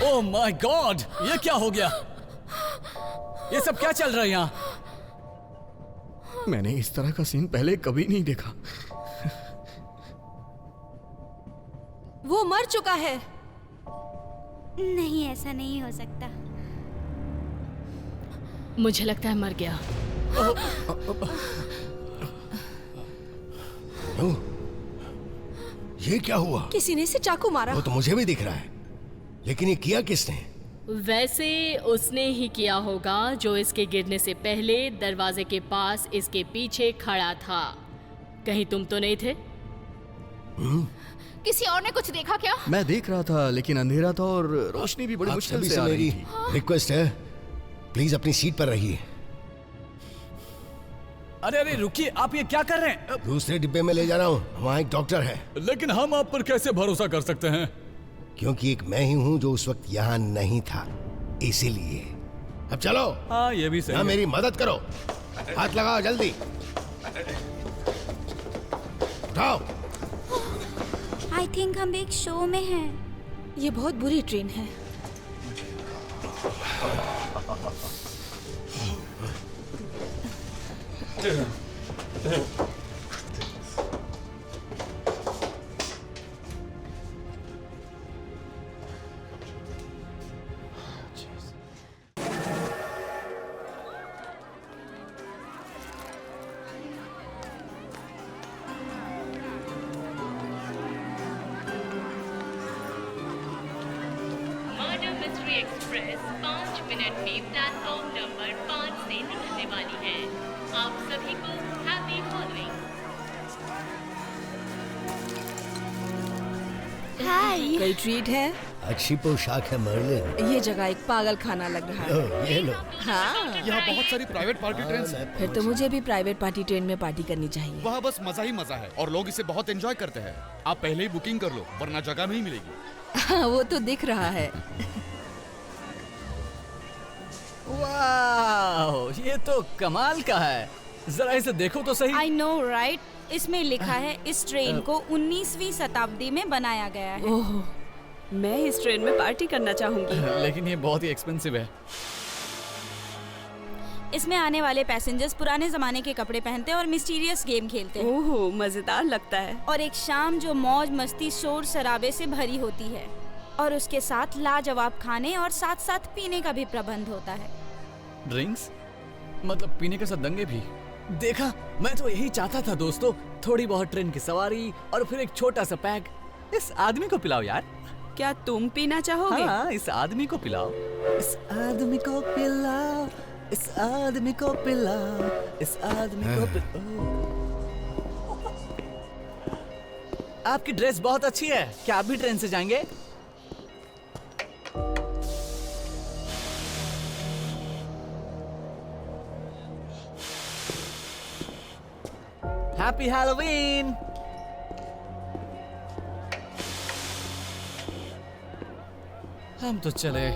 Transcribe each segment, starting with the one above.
Oh my God, ये क्या हो गया? ये सब क्या चल रहा है यहाँ? मैंने इस तरह का सीन पहले कभी नहीं देखा। वो मर चुका है। नहीं, ऐसा नहीं हो सकता। मुझे लगता है मर गया। ये क्या हुआ? किसी ने इसे चाकू मारा। वो तो मुझे भी दिख रहा है, लेकिन ये किया किसने? वैसे उसने ही किया होगा जो इसके गिरने से पहले दरवाजे के पास इसके पीछे खड़ा था। कहीं तुम तो नहीं थे? किसी और ने कुछ देखा क्या? मैं देख रहा था, लेकिन अंधेरा था और रोशनी भी बड़ी मुश्किल से आ रही थी। रिक्वेस्ट है, प्लीज अपनी सीट पर रहिए। अरे अरे रुकिए, आप ये क्या कर रहे हैं? दूसरे डिब्बे में ले जा रहा हूँ, वहाँ एक डॉक्टर है। लेकिन हम आप पर कैसे भरोसा कर सकते हैं? क्योंकि एक मैं ही हूँ जो उस वक्त यहाँ नहीं था, इसीलिए। अब चलो। हाँ, ये भी सही है। मेरी मदद करो, हाथ लगाओ जल्दी। उठाओ। आई थिंक हम एक शो में हैं। ये बहुत बुरी ट्रेन है। मर्डर मिस्ट्री एक्सप्रेस 5 मिनट में प्लेटफॉर्म नंबर 5 से निकलने वाली है। आप सभी को हैप्पी फॉलोइंग। हाय। कोई ट्रीट है? अच्छी पोशाक है मर्लिन। ये जगह एक पागल खाना लग रहा है। ये लो। हाँ, यहाँ बहुत सारी प्राइवेट पार्टी ट्रेन है। फिर तो मुझे भी प्राइवेट पार्टी ट्रेन में पार्टी करनी चाहिए। वहाँ बस मजा ही मजा है और लोग इसे बहुत एंजॉय करते हैं। आप पहले ही बुकिंग कर लो, वरना जगह नहीं मिलेगी। हाँ, वो तो दिख रहा है। वाह, ये तो कमाल का है। जरा इसे देखो तो सही। I know, right? इसमें लिखा है इस ट्रेन को 19वीं शताब्दी में बनाया गया है। ओह, मैं इस ट्रेन में पार्टी करना चाहूंगी। लेकिन ये बहुत ही एक्सपेंसिव है। इसमें आने वाले पैसेंजर्स पुराने जमाने के कपड़े पहनते हैं और मिस्टीरियस गेम खेलते हैं। ओह, मजेदार लगता है। और एक शाम जो मौज मस्ती शोर शराबे से भरी होती है, और उसके साथ लाजवाब खाने और साथ साथ पीने का भी प्रबंध होता है। ड्रिंक्स? मतलब पीने के साथ दंगे भी? देखा, मैं तो यही चाहता था दोस्तों। थोड़ी बहुत ट्रेन की सवारी और फिर एक छोटा सा पैक। इस आदमी को पिलाओ यार। क्या तुम पीना चाहोगे? हाँ, इस आदमी को पिलाओ। इस आदमी को पिलाओ, इस आदमी को पिलाओ, इस आदमी को पिलाओ। आपकी ड्रेस बहुत अच्छी है। क्या आप भी ट्रेन से जाएंगे? Happy Halloween. हम तो चले।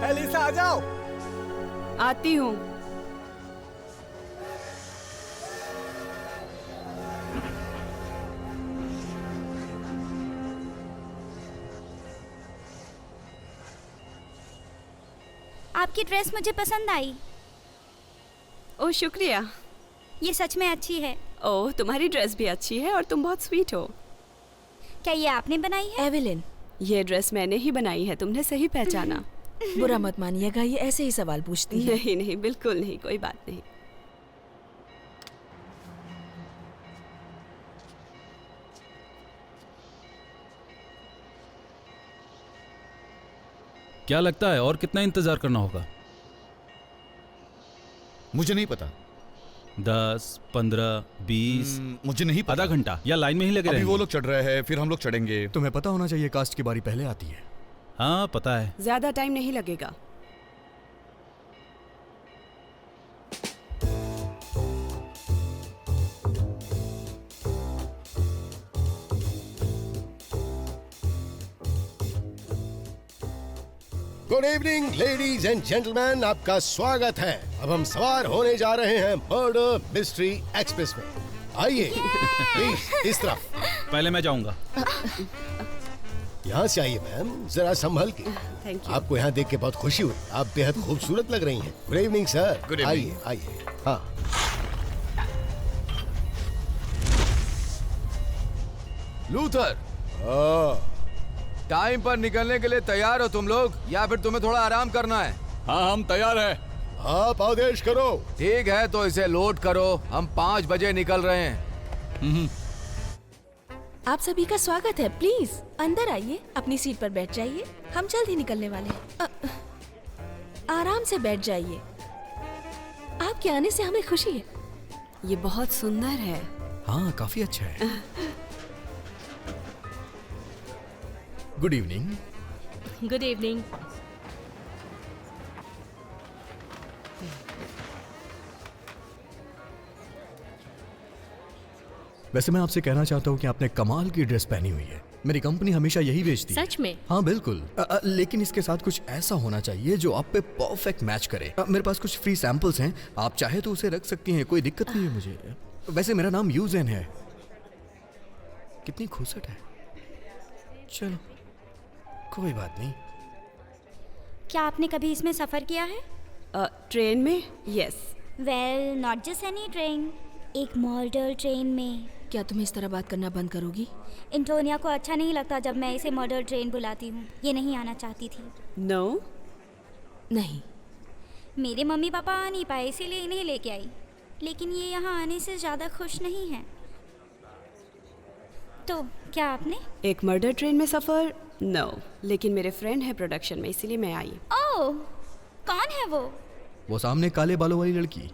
एलिसा, आ जाओ। आती हूँ। आपकी ड्रेस मुझे पसंद आई। ओह, शुक्रिया। ये सच में अच्छी है। ओह, तुम्हारी ड्रेस भी अच्छी है और तुम बहुत स्वीट हो। क्या ये आपने बनाई है? एवेलिन, ये ड्रेस मैंने ही बनाई है, तुमने सही पहचाना। बुरा मत मानिएगा, ये ऐसे ही सवाल पूछती है। नहीं नहीं, बिल्कुल नहीं, कोई बात नहीं। क्या लगता है और कितना इंतजार करना होगा? मुझे नहीं पता। 10, 15, 20, मुझे नहीं पता। आधा घंटा या लाइन में ही लगे अभी रहेंगे? वो लोग चढ़ रहे हैं, फिर हम लोग चढ़ेंगे। तुम्हें पता होना चाहिए कास्ट की बारी पहले आती है। हाँ पता है। ज्यादा टाइम नहीं लगेगा। Good evening ladies and gentleman, आपका स्वागत है। अब हम सवार होने जा रहे हैं मर्डर मिस्ट्री एक्सप्रेस में। आइए प्लीज इस तरफ। पहले मैं जाऊंगा। यहाँ से आइए मैम, जरा संभल के। Thank you. आपको यहाँ देख के बहुत खुशी हुई, आप बेहद खूबसूरत लग रही हैं। Good evening sir. Good evening. आइए आइए। हाँ लूथर, टाइम पर निकलने के लिए तैयार हो तुम लोग, या फिर तुम्हें थोड़ा आराम करना है? हाँ हम तैयार हैं। आप आदेश करो। ठीक है तो इसे लोड करो, हम 5 बजे निकल रहे हैं। आप सभी का स्वागत है। प्लीज अंदर आइए, अपनी सीट पर बैठ जाइए। हम जल्द ही निकलने वाले हैं। आराम से बैठ जाइए। आपके आने से हमें खुशी है। ये बहुत सुंदर है। हाँ काफी अच्छा है। Good evening. Good evening. वैसे मैं आपसे कहना चाहता हूँ कि आपने कमाल की ड्रेस पहनी हुई है। मेरी कंपनी हमेशा यही बेचती है। सच में? हाँ बिल्कुल। लेकिन इसके साथ कुछ ऐसा होना चाहिए जो आप पे परफेक्ट मैच करे। मेरे पास कुछ फ्री सैंपल्स हैं, आप चाहे तो उसे रख सकती हैं, कोई दिक्कत नहीं है मुझे। वैसे मेरा नाम यूजेन है। कितनी खूबसूरत है। चलो कोई बात नहीं। क्या आपने कभी इसमें सफ़र किया है? ट्रेन में? Yes. Well not just any train, एक मॉडल ट्रेन में। क्या तुम इस तरह बात करना बंद करोगी? एंटोनिया को अच्छा नहीं लगता जब मैं इसे मॉडल ट्रेन बुलाती हूँ। ये नहीं आना चाहती थी। नो नहीं। मेरे मम्मी पापा आ नहीं पाए इसीलिए इन्हें लेके आई, लेकिन ये यहाँ आने से ज़्यादा खुश नहीं है। तो क्या आपने? एक मर्डर ट्रेन में सफर? नो, लेकिन मेरे फ्रेंड है प्रोडक्शन में, इसीलिए मैं आई। ओह, कौन है वो सामने काले बालों वाली लड़की।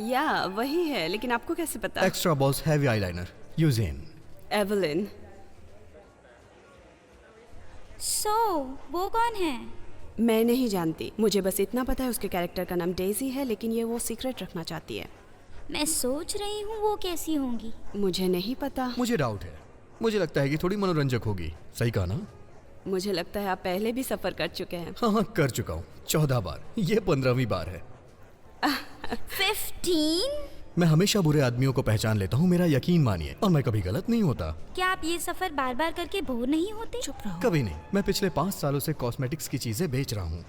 या वही है, लेकिन आपको कैसे पता? Extra boss heavy eyeliner, Eugene. Evelyn. So वो कौन है? मैं नहीं जानती, मुझे बस इतना पता है उसके कैरेक्टर का नाम डेजी है, लेकिन ये वो सीक्रेट रखना चाहती है। मैं सोच रही हूँ वो कैसी होंगी। मुझे नहीं पता। मुझे डाउट है। मुझे लगता है कि थोड़ी मनोरंजक होगी। सही कहा ना? मुझे लगता है आप पहले भी सफर कर चुके हैं। हाँ कर चुका हूँ 14 बार। ये 15वीं बार है। 15? मैं हमेशा बुरे आदमियों को पहचान लेता हूँ, मेरा यकीन मानिए, और मैं कभी गलत नहीं होता। क्या आप ये सफर बार बार करके बोर नहीं होते? चुप रहो। कभी नहीं। मैं पिछले 5 सालों से कॉस्मेटिक्स की चीजें बेच रहा हूँ।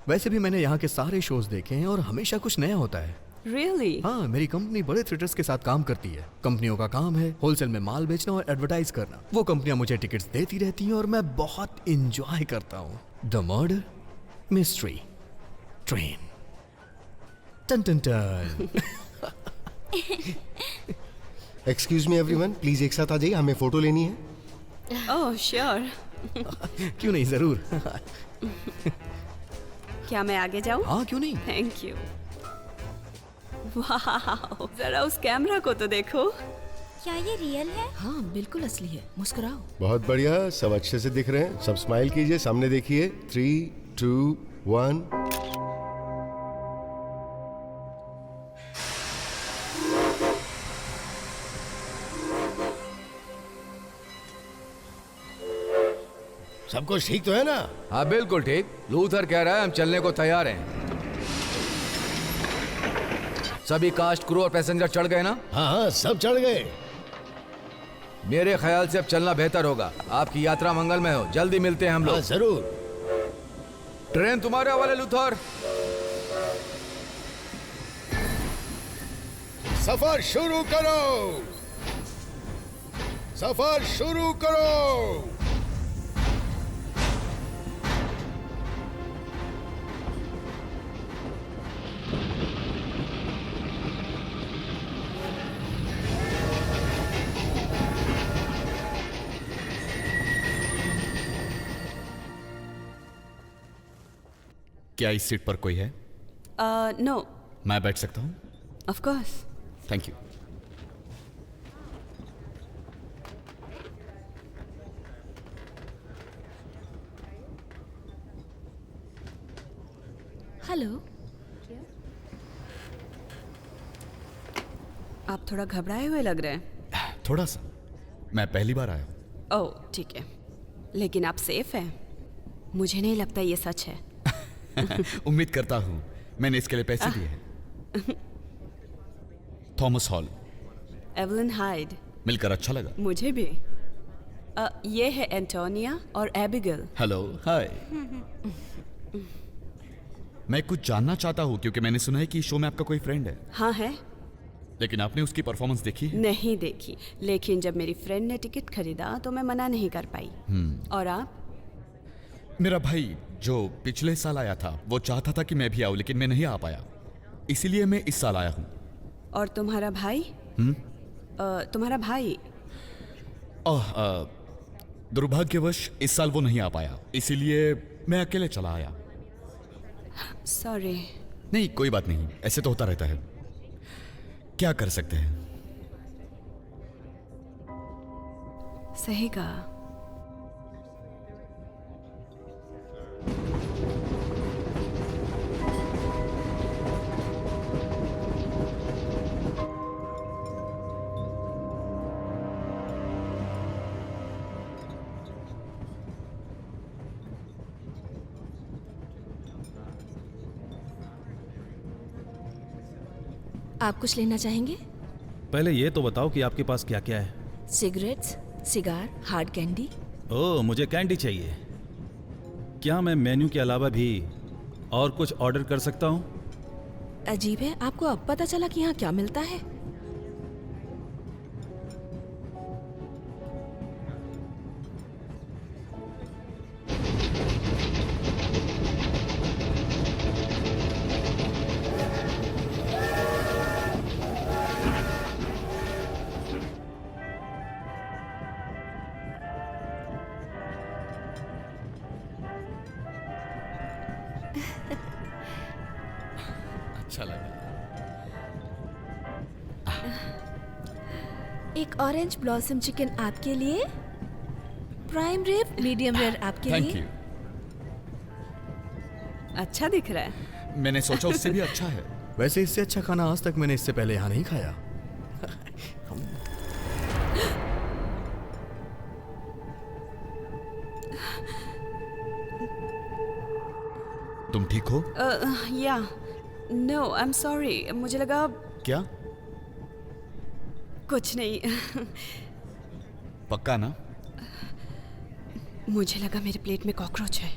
वैसे भी मैंने यहाँ के सारे शोज देखे हैं और हमेशा कुछ नया होता है। Really? हाँ, मेरी कंपनी बड़े थिएटर्स के साथ काम करती है। कंपनियों का काम है होलसेल में माल बेचना और एडवर्टाइज करना। वो कंपनियां मुझे टिकट्स देती रहती हैं और मैं बहुत इंजॉय करता हूँ। The murder mystery train. टन टन टन। एक्सक्यूज मी एवरीवन, प्लीज एक साथ आ जाइए, हमें फोटो लेनी है। Oh sure. क्यों नहीं, जरूर। क्या मैं आगे जाऊँ? हाँ क्यों नहीं। Thank you. वाह, जरा उस कैमरा को तो देखो। क्या ये रियल है? हाँ बिल्कुल असली है। मुस्कुराओ। बहुत बढ़िया, सब अच्छे से दिख रहे हैं। सब स्माइल कीजिए, सामने देखिए। 3, 2, 1। सब कुछ ठीक तो है ना? हाँ बिल्कुल ठीक। लूथर कह रहा है हम चलने को तैयार हैं। सभी कास्ट, क्रू और पैसेंजर चढ़ गए ना? हाँ हाँ सब चढ़ गए। मेरे ख्याल से अब चलना बेहतर होगा। आपकी यात्रा मंगलमय हो। जल्दी मिलते हैं हम हाँ लोग। जरूर। ट्रेन तुम्हारे हवाले लूथर। सफर शुरू करो, सफर शुरू करो। क्या इस सीट पर कोई है? नो, मैं बैठ सकता हूँ? Of course. Thank you. Hello. आप थोड़ा घबराए हुए लग रहे हैं। थोड़ा सा। मैं पहली बार आया हूँ। ओह ठीक है, लेकिन आप सेफ हैं। मुझे नहीं लगता ये सच है। उम्मीद करता हूँ। मैंने इसके लिए पैसे दिए हैं। Thomas hall. Evelyn hide. मिलकर अच्छा लगा। मुझे भी। ये है एंटोनिया और एबिगेल। हेलो। हाय। मैं कुछ जानना चाहता हूँ क्योंकि मैंने सुना है कि शो में आपका कोई फ्रेंड है। हाँ है। लेकिन आपने उसकी परफॉर्मेंस देखी है? नहीं देखी, लेकिन जब मेरी फ्रेंड ने टिकट खरीदा तो मैं मना नहीं कर पाई। और आप? मेरा भाई जो पिछले साल आया था वो चाहता था कि मैं भी आऊँ, लेकिन मैं नहीं आ पाया, इसीलिए मैं इस साल आया हूँ। और तुम्हारा भाई? तुम्हारा भाई? दुर्भाग्यवश इस साल वो नहीं आ पाया, इसीलिए मैं अकेले चला आया। सॉरी। नहीं कोई बात नहीं, ऐसे तो होता रहता है, क्या कर सकते हैं। सही कहा। आप कुछ लेना चाहेंगे? पहले ये तो बताओ कि आपके पास क्या क्या है। Cigarettes, cigar, hard candy. Oh, मुझे कैंडी चाहिए। क्या मैं मेन्यू के अलावा भी और कुछ ऑर्डर कर सकता हूँ? अजीब है, आपको अब पता चला कि यहाँ क्या मिलता है? अच्छा लगा। एक ऑरेंज ब्लॉसम चिकन आपके लिए, प्राइम रिब मीडियम रेयर आपके थैंक लिए। यू। अच्छा दिख रहा है। मैंने सोचा उससे भी अच्छा है। वैसे इससे अच्छा खाना आज तक मैंने इससे पहले यहाँ नहीं खाया। तुम ठीक हो? या नो, आई एम सॉरी, मुझे लगा क्या? कुछ नहीं। पक्का ना? मुझे लगा मेरे प्लेट में कॉकरोच है।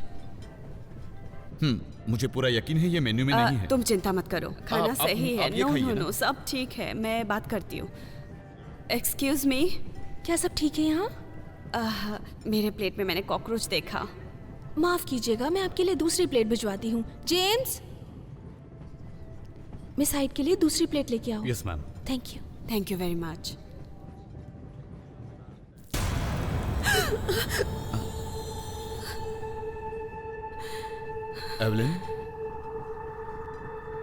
मुझे पूरा यकीन है ये मेन्यू में नहीं है। तुम चिंता मत करो, खाना आप- सही है। आप ये नो खाइए नो ना। नो, सब ठीक है, मैं बात करती हूँ। एक्सक्यूज मी, क्या सब ठीक है यहाँ? मेरे प्लेट में मैंने कॉकरोच देखा। माफ कीजिएगा, मैं आपके लिए दूसरी प्लेट भिजवाती हूँ। जेम्स, मिस हाइड के लिए दूसरी प्लेट लेके आओ। Yes ma'am. Thank you. Thank you very much. Evelyn,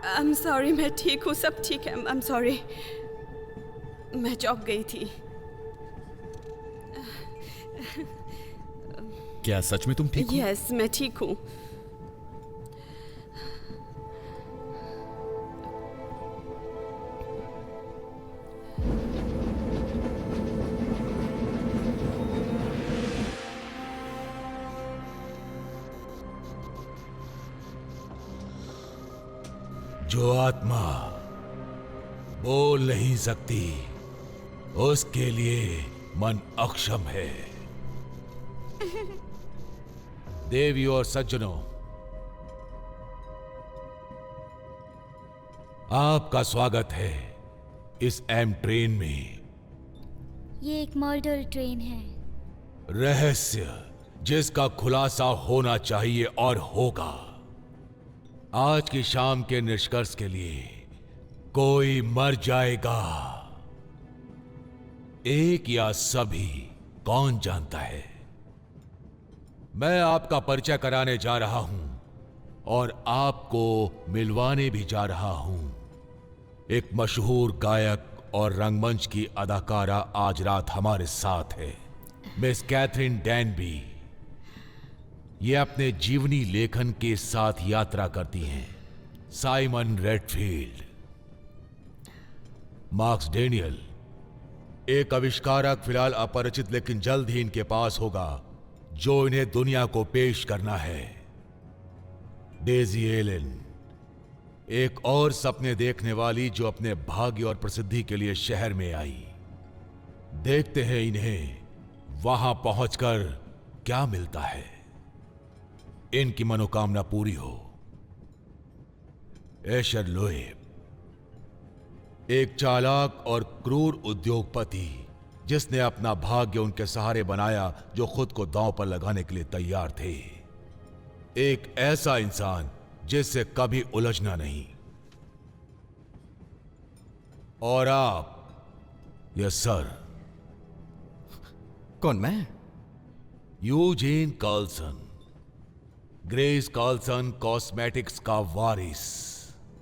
I am sorry, मैं ठीक हूँ, सब ठीक है। आई एम सॉरी, मैं चौंक गई थी। क्या सच में तुम ठीक हो? यस, मैं ठीक हूँ। जो आत्मा बोल नहीं सकती उसके लिए मन अक्षम है। देवियों और सज्जनों, आपका स्वागत है इस एम ट्रेन में। ये एक मॉडल ट्रेन है। रहस्य जिसका खुलासा होना चाहिए और होगा। आज की शाम के निष्कर्ष के लिए कोई मर जाएगा, एक या सभी, कौन जानता है। मैं आपका परिचय कराने जा रहा हूं और आपको मिलवाने भी जा रहा हूं। एक मशहूर गायक और रंगमंच की अदाकारा आज रात हमारे साथ है, मिस कैथरीन डैनबी। ये अपने जीवनी लेखन के साथ यात्रा करती हैं। साइमन रेडफील्ड, मार्क्स डेनियल, एक आविष्कारक फिलहाल अपरिचित लेकिन जल्द ही इनके पास होगा जो इन्हें दुनिया को पेश करना है। डेजी एलन, एक और सपने देखने वाली जो अपने भाग्य और प्रसिद्धि के लिए शहर में आई। देखते हैं इन्हें वहां पहुंचकर क्या मिलता है। इनकी मनोकामना पूरी हो। एशर लोएब, एक चालाक और क्रूर उद्योगपति जिसने अपना भाग्य उनके सहारे बनाया जो खुद को दांव पर लगाने के लिए तैयार थे। एक ऐसा इंसान जिससे कभी उलझना नहीं। और आप, यस सर। कौन, मैं? Eugene Carlson, Grace Carlson cosmetics का वारिस।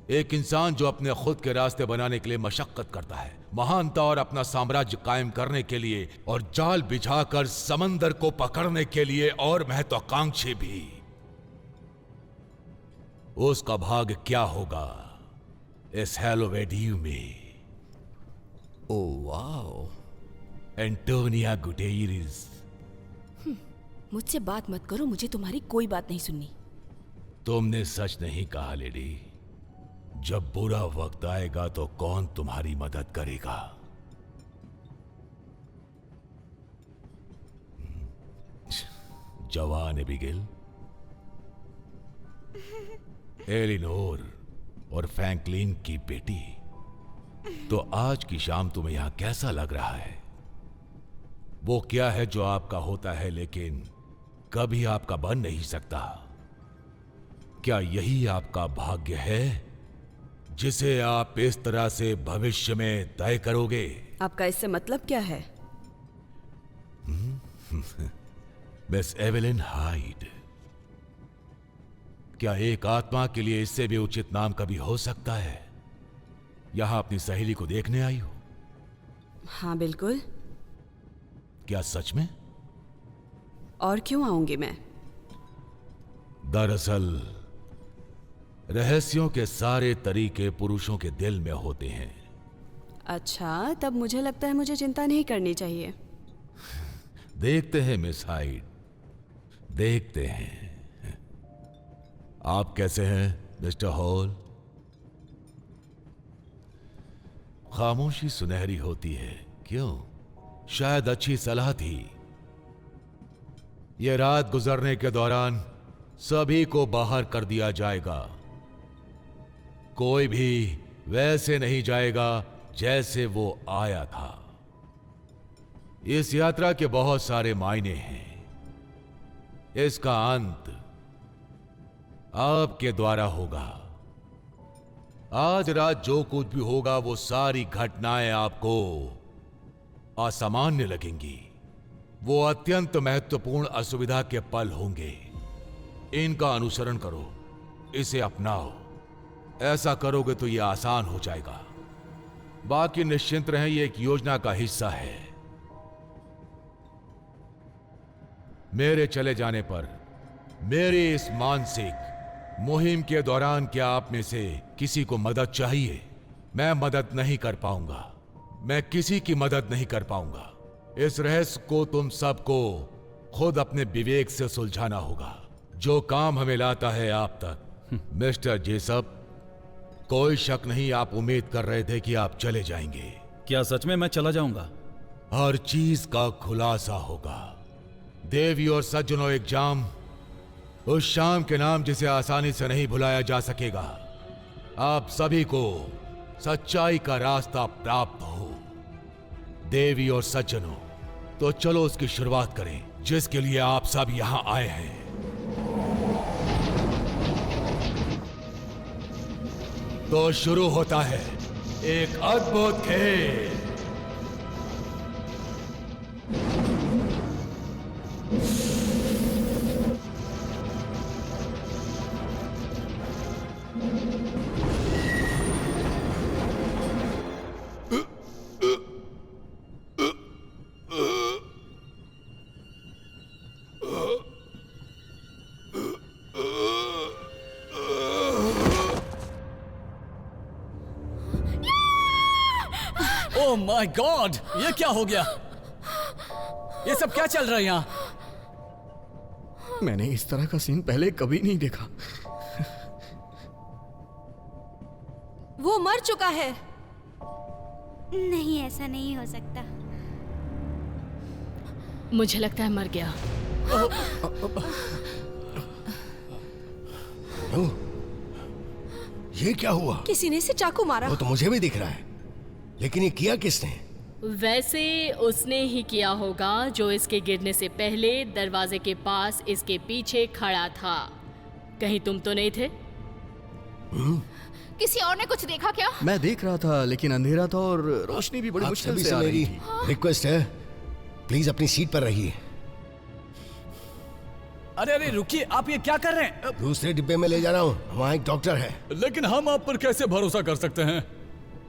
एक इंसान जो अपने खुद के रास्ते बनाने के लिए मशक्कत करता है, महानता और अपना साम्राज्य कायम करने के लिए, और जाल बिछाकर समंदर को पकड़ने के लिए, और महत्वाकांक्षी भी। उसका भाग्य क्या होगा इस हेलोवेडियो में? Oh wow, Antonia Guterres. मुझसे बात मत करो, मुझे तुम्हारी कोई बात नहीं सुननी। तुमने सच नहीं कहा लेडी। जब बुरा वक्त आएगा तो कौन तुम्हारी मदद करेगा? जवान एबिगेल, एलिनोर और फ्रैंकलिन की बेटी। तो आज की शाम तुम्हें यहां कैसा लग रहा है? वो क्या है जो आपका होता है लेकिन कभी आपका बन नहीं सकता? क्या यही आपका भाग्य है जिसे आप इस तरह से भविष्य में तय करोगे? आपका इससे मतलब क्या है? मिस एवेलिन हाइड, क्या एक आत्मा के लिए इससे भी उचित नाम कभी हो सकता है? यहां अपनी सहेली को देखने आई हो? हाँ बिल्कुल। क्या सच में? और क्यों आऊंगी मैं? दरअसल रहस्यों के सारे तरीके पुरुषों के दिल में होते हैं। अच्छा, तब मुझे लगता है मुझे चिंता नहीं करनी चाहिए। देखते हैं मिस हाइड, देखते हैं। आप कैसे हैं मिस्टर हॉल? खामोशी सुनहरी होती है, क्यों? शायद अच्छी सलाह थी। यह रात गुजरने के दौरान सभी को बाहर कर दिया जाएगा। कोई भी वैसे नहीं जाएगा जैसे वो आया था। इस यात्रा के बहुत सारे मायने हैं। इसका अंत आपके द्वारा होगा। आज रात जो कुछ भी होगा वो सारी घटनाएं आपको असामान्य लगेंगी। वो अत्यंत महत्वपूर्ण असुविधा के पल होंगे। इनका अनुसरण करो, इसे अपनाओ। ऐसा करोगे तो यह आसान हो जाएगा। बाकी निश्चिंत रहें, यह एक योजना का हिस्सा है। मेरे चले जाने पर मेरी इस मानसिक मुहिम के दौरान क्या आप में से किसी को मदद चाहिए? मैं मदद नहीं कर पाऊंगा। मैं किसी की मदद नहीं कर पाऊंगा। इस रहस्य को तुम सबको खुद अपने विवेक से सुलझाना होगा। जो काम हमें लाता है आप तक। मिस्टर जेसप, कोई शक नहीं आप उम्मीद कर रहे थे कि आप चले जाएंगे। क्या सच में मैं चला जाऊंगा? हर चीज का खुलासा होगा। देवी और सज्जनों, एक जाम, उस शाम के नाम जिसे आसानी से नहीं भुलाया जा सकेगा। आप सभी को सच्चाई का रास्ता प्राप्त हो। देवी और सज्जनों, तो चलो उसकी शुरुआत करें जिसके लिए आप सब यहां आए हैं। तो शुरू होता है एक अद्भुत खेल। ओह माय गॉड, ये क्या हो गया? ये सब क्या चल रहा है यहाँ? मैंने इस तरह का सीन पहले कभी नहीं देखा। वो मर चुका है। नहीं, ऐसा नहीं हो सकता। मुझे लगता है मर गया। ये क्या हुआ? किसी ने इसे चाकू मारा। वो तो मुझे भी दिख रहा है, लेकिन ये किया किसने? वैसे उसने ही किया होगा जो इसके गिरने से पहले दरवाजे के पास इसके पीछे खड़ा था। कहीं तुम तो नहीं थे? किसी और ने कुछ देखा क्या? मैं देख रहा था, लेकिन अंधेरा था और रोशनी भी बड़ी आप मुश्किल सभी से से आ रही मेरी थी। रिक्वेस्ट है, प्लीज अपनी सीट पर रहिए। अरे अरे रुकिए, आप ये क्या कर रहे हैं? दूसरे डिब्बे में ले जा रहा हूँ, वहाँ एक डॉक्टर है। लेकिन हम आप पर कैसे भरोसा कर सकते हैं?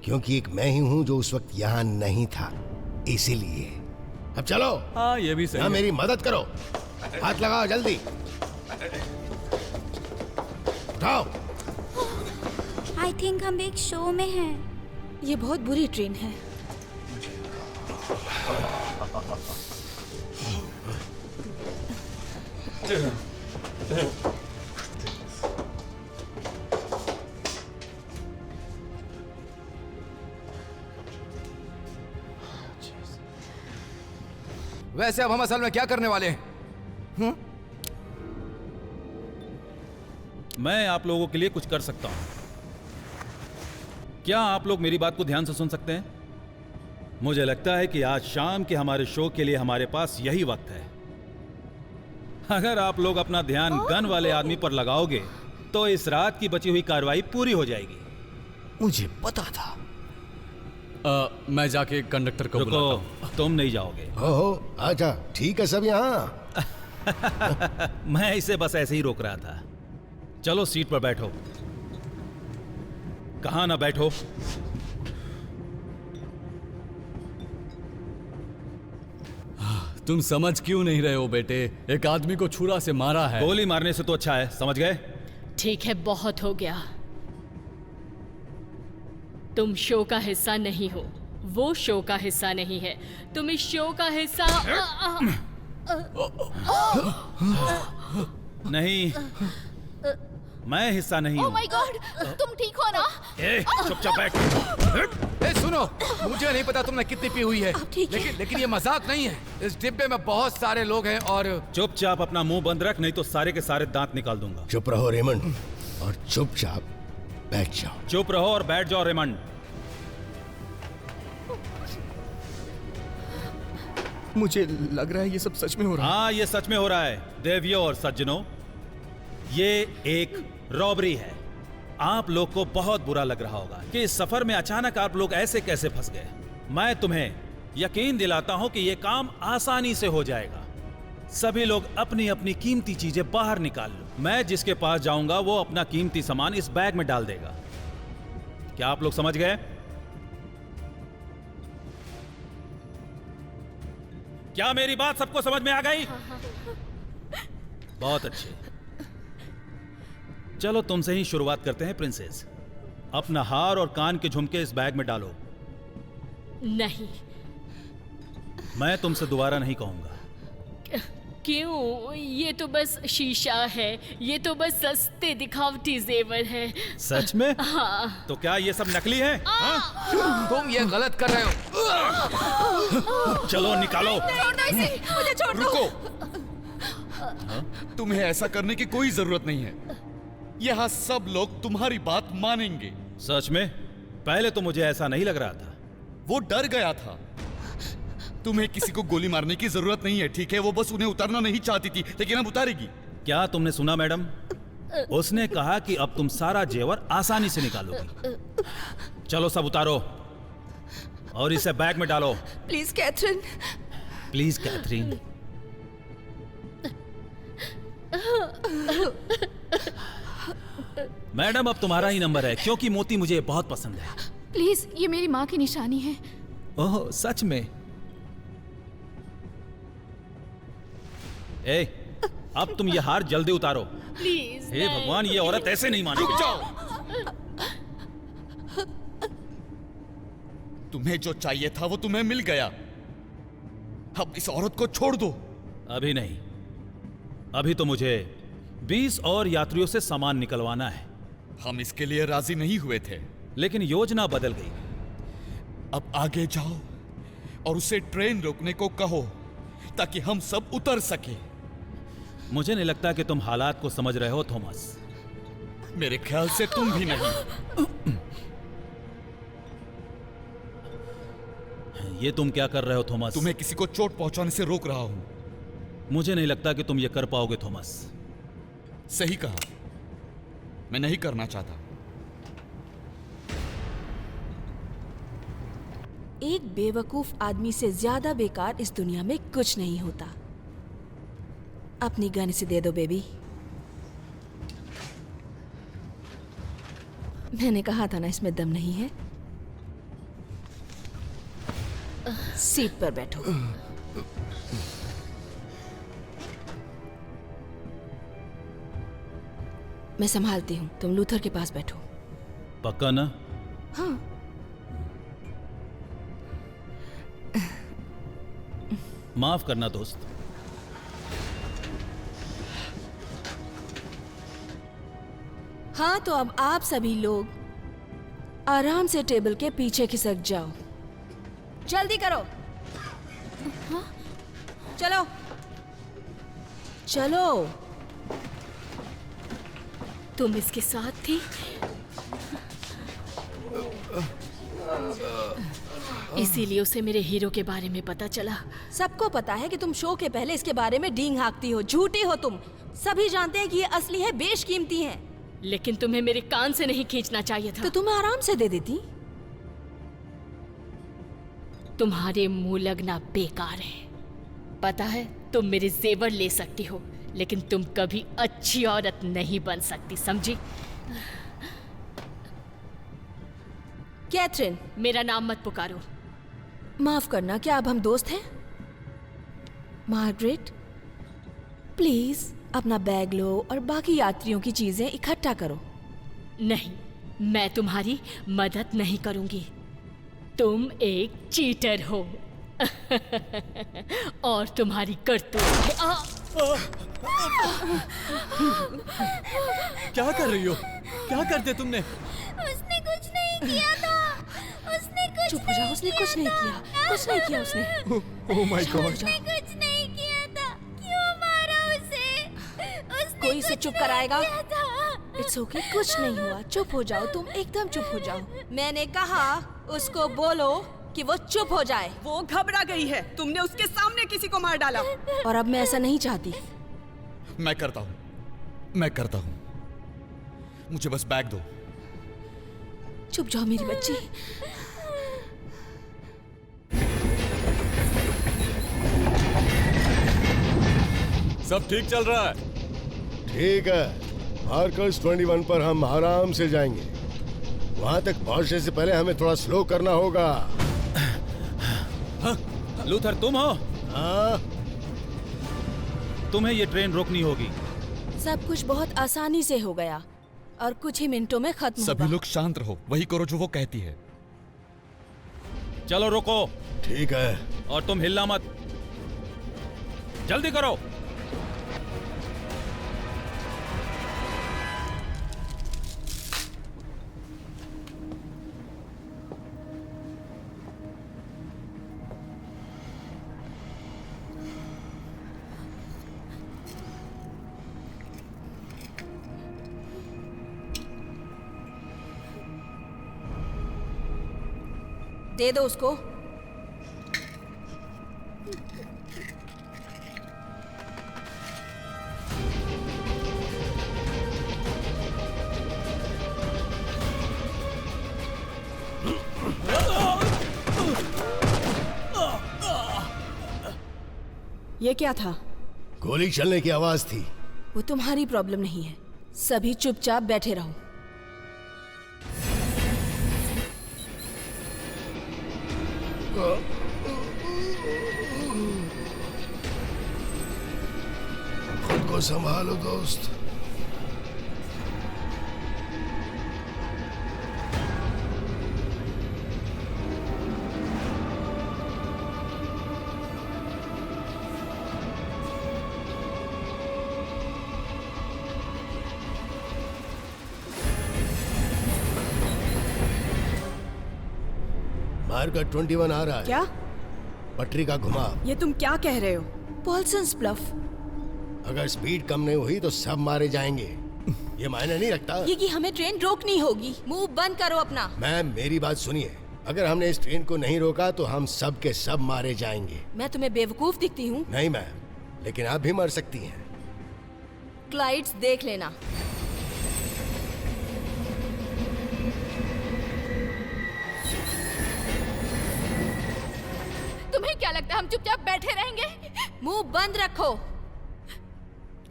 क्योंकि एक मैं ही हूँ जो उस वक्त यहाँ नहीं था, इसीलिए। अब चलो। हाँ, ये भी सही हाँ, है। मेरी मदद करो, हाथ लगाओ जल्दी। उठाओ। आई थिंक हम एक शो में हैं। ये बहुत बुरी ट्रेन है। वैसे अब हम असल में क्या करने वाले हैं? मैं आप लोगों के लिए कुछ कर सकता हूं। क्या आप लोग मेरी बात को ध्यान से सुन सकते हैं? मुझे लगता है कि आज शाम के हमारे शो के लिए हमारे पास यही वक्त है। अगर आप लोग अपना ध्यान गन वाले आदमी पर लगाओगे तो इस रात की बची हुई कार्रवाई पूरी हो जाएगी। मुझे पता था। मैं जाके कंडक्टर को बुलाता हूं। रुको, तुम नहीं जाओगे। ओहो, अच्छा ठीक है सब यहाँ। मैं इसे बस ऐसे ही रोक रहा था। चलो सीट पर बैठो। कहाँ ना बैठो। तुम समझ क्यों नहीं रहे हो बेटे? एक आदमी को छुरा से मारा है। गोली मारने से तो अच्छा है, समझ गए? ठीक है, बहुत हो गया। तुम शो का हिस्सा नहीं हो, वो शो का हिस्सा नहीं है। तुम इस शो का हिस्सा नहीं, मैं हिस्सा नहीं हूँ। माय गॉड, तुम ठीक हो ना? चुपचाप बैठ। सुनो, मुझे नहीं पता तुमने कितनी पी हुई है, ठीक है। लेकिन ये मजाक नहीं है। इस डिब्बे में बहुत सारे लोग हैं और चुपचाप अपना मुंह बंद रख, नहीं तो सारे के सारे दांत निकाल दूंगा। चुप रहो रेमंड, और चुपचाप बैठ जाओ। चुप रहो और बैठ जाओ रेमंड। मुझे लग रहा है ये सब सच में हो रहा है। हाँ, ये सच में हो रहा है देवियों और सज्जनों। ये एक रॉबरी है। आप लोग को बहुत बुरा लग रहा होगा कि इस सफर में अचानक आप लोग ऐसे कैसे फंस गए। मैं तुम्हें यकीन दिलाता हूं कि यह काम आसानी से हो जाएगा। सभी लोग अपनी अपनी कीमती चीजें बाहर निकाल लो। मैं जिसके पास जाऊंगा वो अपना कीमती सामान इस बैग में डाल देगा। क्या आप लोग समझ गए? क्या मेरी बात सबको समझ में आ गई? बहुत अच्छे। चलो तुमसे ही शुरुआत करते हैं प्रिंसेस। अपना हार और कान के झुमके इस बैग में डालो। नहीं। मैं तुमसे दोबारा नहीं कहूंगा। क्यों? ये तो बस शीशा है, ये तो बस सस्ते दिखावटी जेवर है। सच में? हाँ। तो क्या ये सब नकली है? तुम ये गलत कर रहे हो। चलो निकालो। छोड़ दो इसे, मुझे छोड़ दो। रुको, तुम्हें ऐसा करने की कोई जरूरत नहीं है। यहाँ सब लोग तुम्हारी बात मानेंगे। सच में? पहले तो मुझे ऐसा नहीं लग रहा था। वो डर गया था। तुम्हें किसी को गोली मारने की जरूरत नहीं है, ठीक है? वो बस उन्हें उतारना नहीं चाहती थी, लेकिन अब उतारेगी। क्या तुमने सुना मैडम? उसने कहा कि अब तुम सारा जेवर आसानी से निकालोगी। चलो सब उतारो और इसे बैग में डालो। Please Katherine. Please Katherine. Madam अब तुम्हारा ही नंबर है, क्योंकि मोती मुझे बहुत पसंद है। प्लीज, ये मेरी माँ की निशानी है। ओह सच में? ए, अब तुम ये हार जल्दी उतारो। प्लीज। हे भगवान, ये औरत ऐसे नहीं मानेगी। तुम्हें जो चाहिए था वो तुम्हें मिल गया। अब इस औरत को छोड़ दो। अभी नहीं, अभी तो मुझे 20 और यात्रियों से सामान निकलवाना है। हम इसके लिए राजी नहीं हुए थे, लेकिन योजना बदल गई। अब आगे जाओ और उसे ट्रेन रोकने को कहो ताकि हम सब उतर सके। मुझे नहीं लगता कि तुम हालात को समझ रहे हो थॉमस। मेरे ख्याल से तुम भी नहीं। ये तुम क्या कर रहे हो थॉमस? तुम्हें किसी को चोट पहुंचाने से रोक रहा हूं। मुझे नहीं लगता कि तुम ये कर पाओगे थॉमस। सही कहा, मैं नहीं करना चाहता। एक बेवकूफ आदमी से ज्यादा बेकार इस दुनिया में कुछ नहीं होता। अपनी गन से दे दो बेबी। मैंने कहा था ना इसमें दम नहीं है। सीट पर बैठो। मैं संभालती हूँ, तुम लूथर के पास बैठो। पक्का ना? हाँ। माफ करना दोस्त। हाँ, तो अब आप सभी लोग आराम से टेबल के पीछे खिसक जाओ। जल्दी करो। हाँ? चलो चलो। तुम इसके साथ थी? इसीलिए उसे मेरे हीरो के बारे में पता चला। सबको पता है कि तुम शो के पहले इसके बारे में डींग हाँकती हो। झूठी हो तुम। सभी जानते हैं कि ये असली है, बेशकीमती है। लेकिन तुम्हें मेरे कान से नहीं खींचना चाहिए था। तो तुम्हें आराम से दे देती। तुम्हारे मुंह लगना बेकार है। पता है, तुम मेरे जेवर ले सकती हो, लेकिन तुम कभी अच्छी औरत नहीं बन सकती, समझी? कैथरीन, मेरा नाम मत पुकारो। माफ करना, क्या अब हम दोस्त हैं? मार्गरेट, प्लीज अपना बैग लो और बाकी यात्रियों की चीजें इकट्ठा करो। नहीं, मैं तुम्हारी मदद नहीं करूंगी। तुम एक चीटर हो और तुम्हारी करतूत है। क्या कर रही हो? क्या कर दिया तुमने? उसने कुछ नहीं किया था। उसने कुछ चुप हो जाओ, उसने कुछ नहीं किया। कुछ नहीं किया उसने। Oh my God. उसने कुछ नहीं किया था। क्यों मारा उसे? उसने कोई इसे कुछ चुप नहीं कराएगा? किया था। इट्स ओके, कुछ नहीं हुआ। चुप हो जाओ, तुम एकदम चुप हो जाओ। मैंने कहा उसको बोलो कि वो चुप हो जाए। वो घबरा गई है। तुमने उसके सामने किसी को मार डाला। और अब मैं ऐसा नहीं चाहती। मैं करता हूं। मुझे बस बैग दो। चुप जाओ मेरी बच्ची। सब ठीक चल रहा है? ठीक है, मार्कस 21 पर हम आराम से जाएंगे। वहां तक पहुंचने से पहले हमें थोड़ा स्लो करना होगा। हाँ, लूथर तुम हो? हाँ? तुम्हें ये ट्रेन रोकनी होगी। सब कुछ बहुत आसानी से हो गया और कुछ ही मिनटों में खत्म होगा। सभी लोग शांत रहो, वही करो जो वो कहती है। चलो रोको। ठीक है। और तुम हिलना मत। जल्दी करो। दे दो उसको। ये क्या था? गोली चलने की आवाज थी। वो तुम्हारी प्रॉब्लम नहीं है। सभी चुपचाप बैठे रहो। खुद को संभालो दोस्त। बाहर का 21 आ रहा है। क्या? पटरी का घुमाव। ये तुम क्या कह रहे हो? पॉल्सन्स ब्लफ। अगर स्पीड कम नहीं हुई तो सब मारे जाएंगे। ये मायने नहीं रखता। ये कि हमें ट्रेन रोकनी होगी। मुंह बंद करो अपना। मैम मेरी बात सुनिए, अगर हमने इस ट्रेन को नहीं रोका तो हम सब के सब मारे जाएंगे। मैं तुम्हें बेवकूफ दिखती हूँ? नहीं मैम, लेकिन आप भी मर सकती हैं। क्लाइड्स देख लेना। तुम्हें क्या लगता है हम चुपचाप बैठे रहेंगे? मुंह बंद रखो।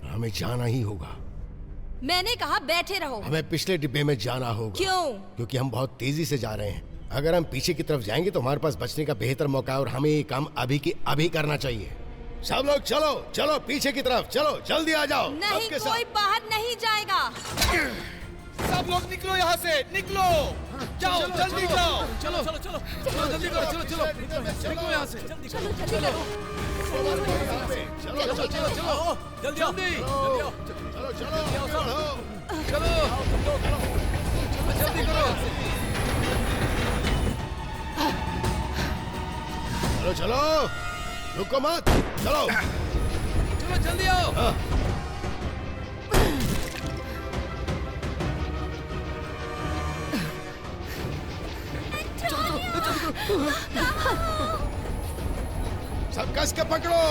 हमें जाना ही होगा। मैंने कहा बैठे रहो। हमें पिछले डिब्बे में जाना होगा। क्यों? क्योंकि हम बहुत तेजी से जा रहे हैं। अगर हम पीछे की तरफ जाएंगे तो हमारे पास बचने का बेहतर मौका है और हमें ये काम अभी की अभी करना चाहिए। सब लोग चलो चलो पीछे की तरफ चलो, जल्दी आ जाओ। नहीं, कोई बाहर नहीं जाएगा। सब लोग निकलो यहाँ से, निकलो। जाओ जल्दी जाओ। चलो चलो चलो चलो जल्दी करो, चलो चलो निकलो यहाँ से, जल्दी चलो जल्दी करो। चलो चलो चलो चलो जल्दी आओ, जल्दी आओ, चलो चलो चलो जल्दी करो। चलो चलो रुको मत, चलो चलो जल्दी आओ। सब कस के पकड़ो।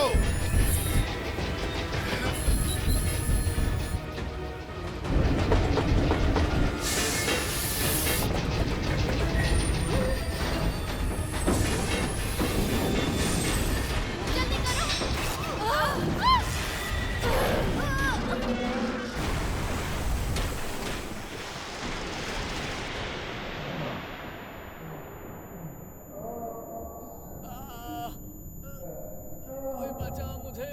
कोई बचाओ मुझे,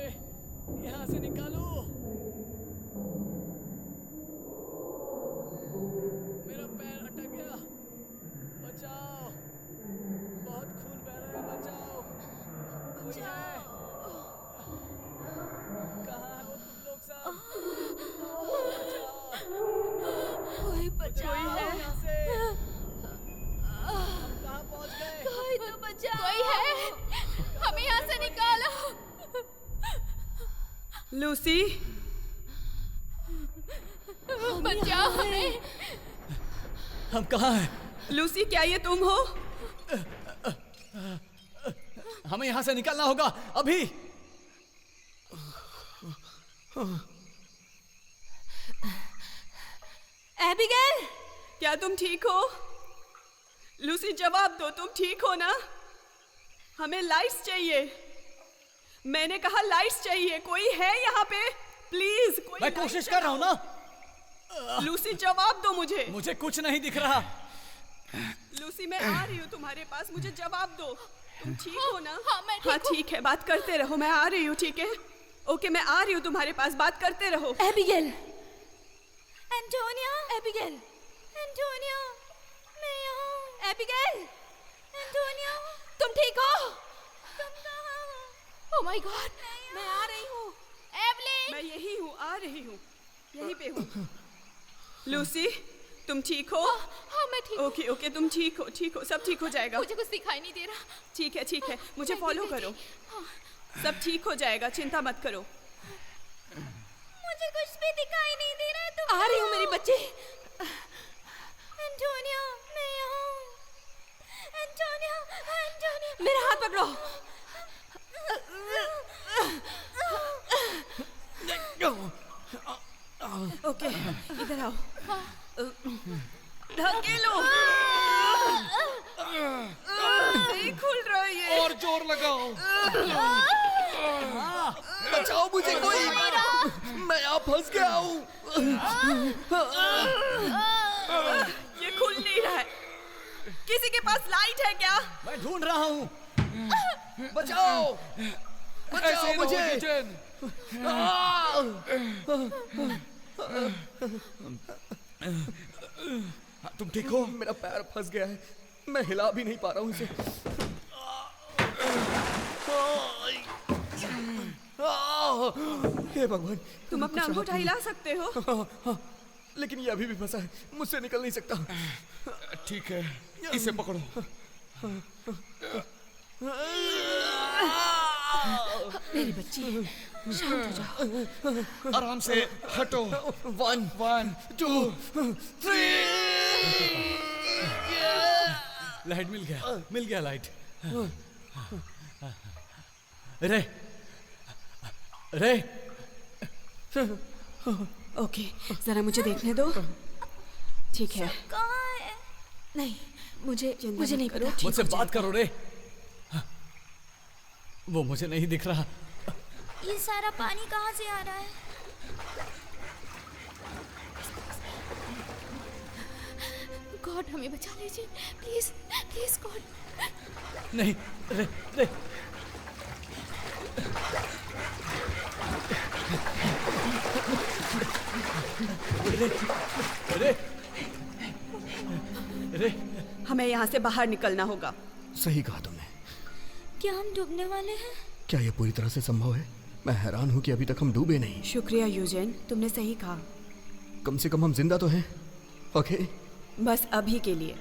यहाँ से निकालो। मेरा पैर अटक गया, बचाओ। बहुत खून बह रहा है, बचाओ। कोई है? कहाँ है वो तुम लोग सब? कोई बचाओ। यहाँ से। हम कहाँ पहुँच गए? कोई तो बचाओ। कोई है? हमें यहाँ से निकालो। लूसी, बचाओ हमें। हम कहाँ हैं? लूसी क्या ये तुम हो? हमें यहाँ से निकलना होगा अभी। एबिगेल, क्या तुम ठीक हो? लूसी जवाब दो, तुम ठीक हो ना? हमें लाइट्स चाहिए। मैंने कहा लाइट्स चाहिए। कोई है यहाँ पे? प्लीज कोई। मैं कोशिश कर रहा हूँ ना। लूसी जवाब दो मुझे। मुझे कुछ नहीं दिख रहा। लूसी मैं आ रही हूँ तुम्हारे पास, मुझे जवाब दो। तुम ठीक हो ना? हाँ, मैं ठीक हूँ। ठीक है, बात करते रहो, मैं आ रही हूँ। ठीक है, ओके, मैं आ रही हूँ तुम्हारे पास, बात करते रहो। एबिगेल, एंटोनिया, एबिगेल, एंटोनिया, मैं यहाँ हूँ। एबिगेल, एंटोनिया, तुम ठीक हो? तुम कहाँ हो? ओह माय गॉड, मैं आ रही हूँ। एवलिन, मैं यही हूँ, आ रही हूँ, यहीं पे हूँ। लूसी, तुम ठीक हो? हाँ मैं ठीक हूँ। ओके ओके, तुम ठीक हो, ठीक हो, सब ठीक हो जाएगा। मुझे कुछ दिखाई नहीं दे रहा। ठीक है ठीक है, मुझे जल्दी, फॉलो जल्दी। करो। सब ठीक हो जाएगा, चिंता मत करो। मुझे कुछ भी दिखाई नहीं दे रहा है। तुम आ रही हूँ मेरी बच्ची। एंटोनिया, मैं यहाँ हूँ। एंटोनिया, एंटोनिया, मेरा हाथ पकड़ो। ओके, इधर आओ। धकेलो। नहीं खुल रहा है ये। और जोर लगाओ। बचाओ मुझे कोई, मैं यहाँ फंस गया हूँ। ये खुल नहीं रहा है। किसी के पास लाइट है क्या? मैं ढूंढ रहा हूँ। बचाओ, ऐसे बचाओ मुझे। तुम ठीक हो? मेरा पैर फंस गया है, मैं हिला भी नहीं पा रहा हूँ इसे। हे भगवान, तुम अपना अंगूठा हिला सकते हो? हाँ, लेकिन ये अभी भी फंसा है, मुझसे निकल नहीं सकता। ठीक है, इसे पकड़ो। मेरी बच्ची, शांत हो जाओ। आराम से हटो। 1 1 2 3। लाइट मिल गया लाइट। रे ओके, जरा मुझे देखने दो। ठीक है। कहाँ है? नहीं, मुझे नहीं पता। मुझसे बात करो रे। वो मुझे नहीं दिख रहा। ये सारा पानी कहाँ से आ रहा है? गॉड हमें बचा लीजिए, प्लीज प्लीज गॉड। नहीं रे हमें यहाँ से बाहर निकलना होगा। सही कहा तुमने। क्या हम डूबने वाले हैं? क्या यह पूरी तरह से संभव है? मैं हैरान हूँ कि अभी तक हम डूबे नहीं। शुक्रिया यूजेन, तुमने सही कहा। कम से कम हम जिंदा तो हैं। ओके, बस अभी के लिए।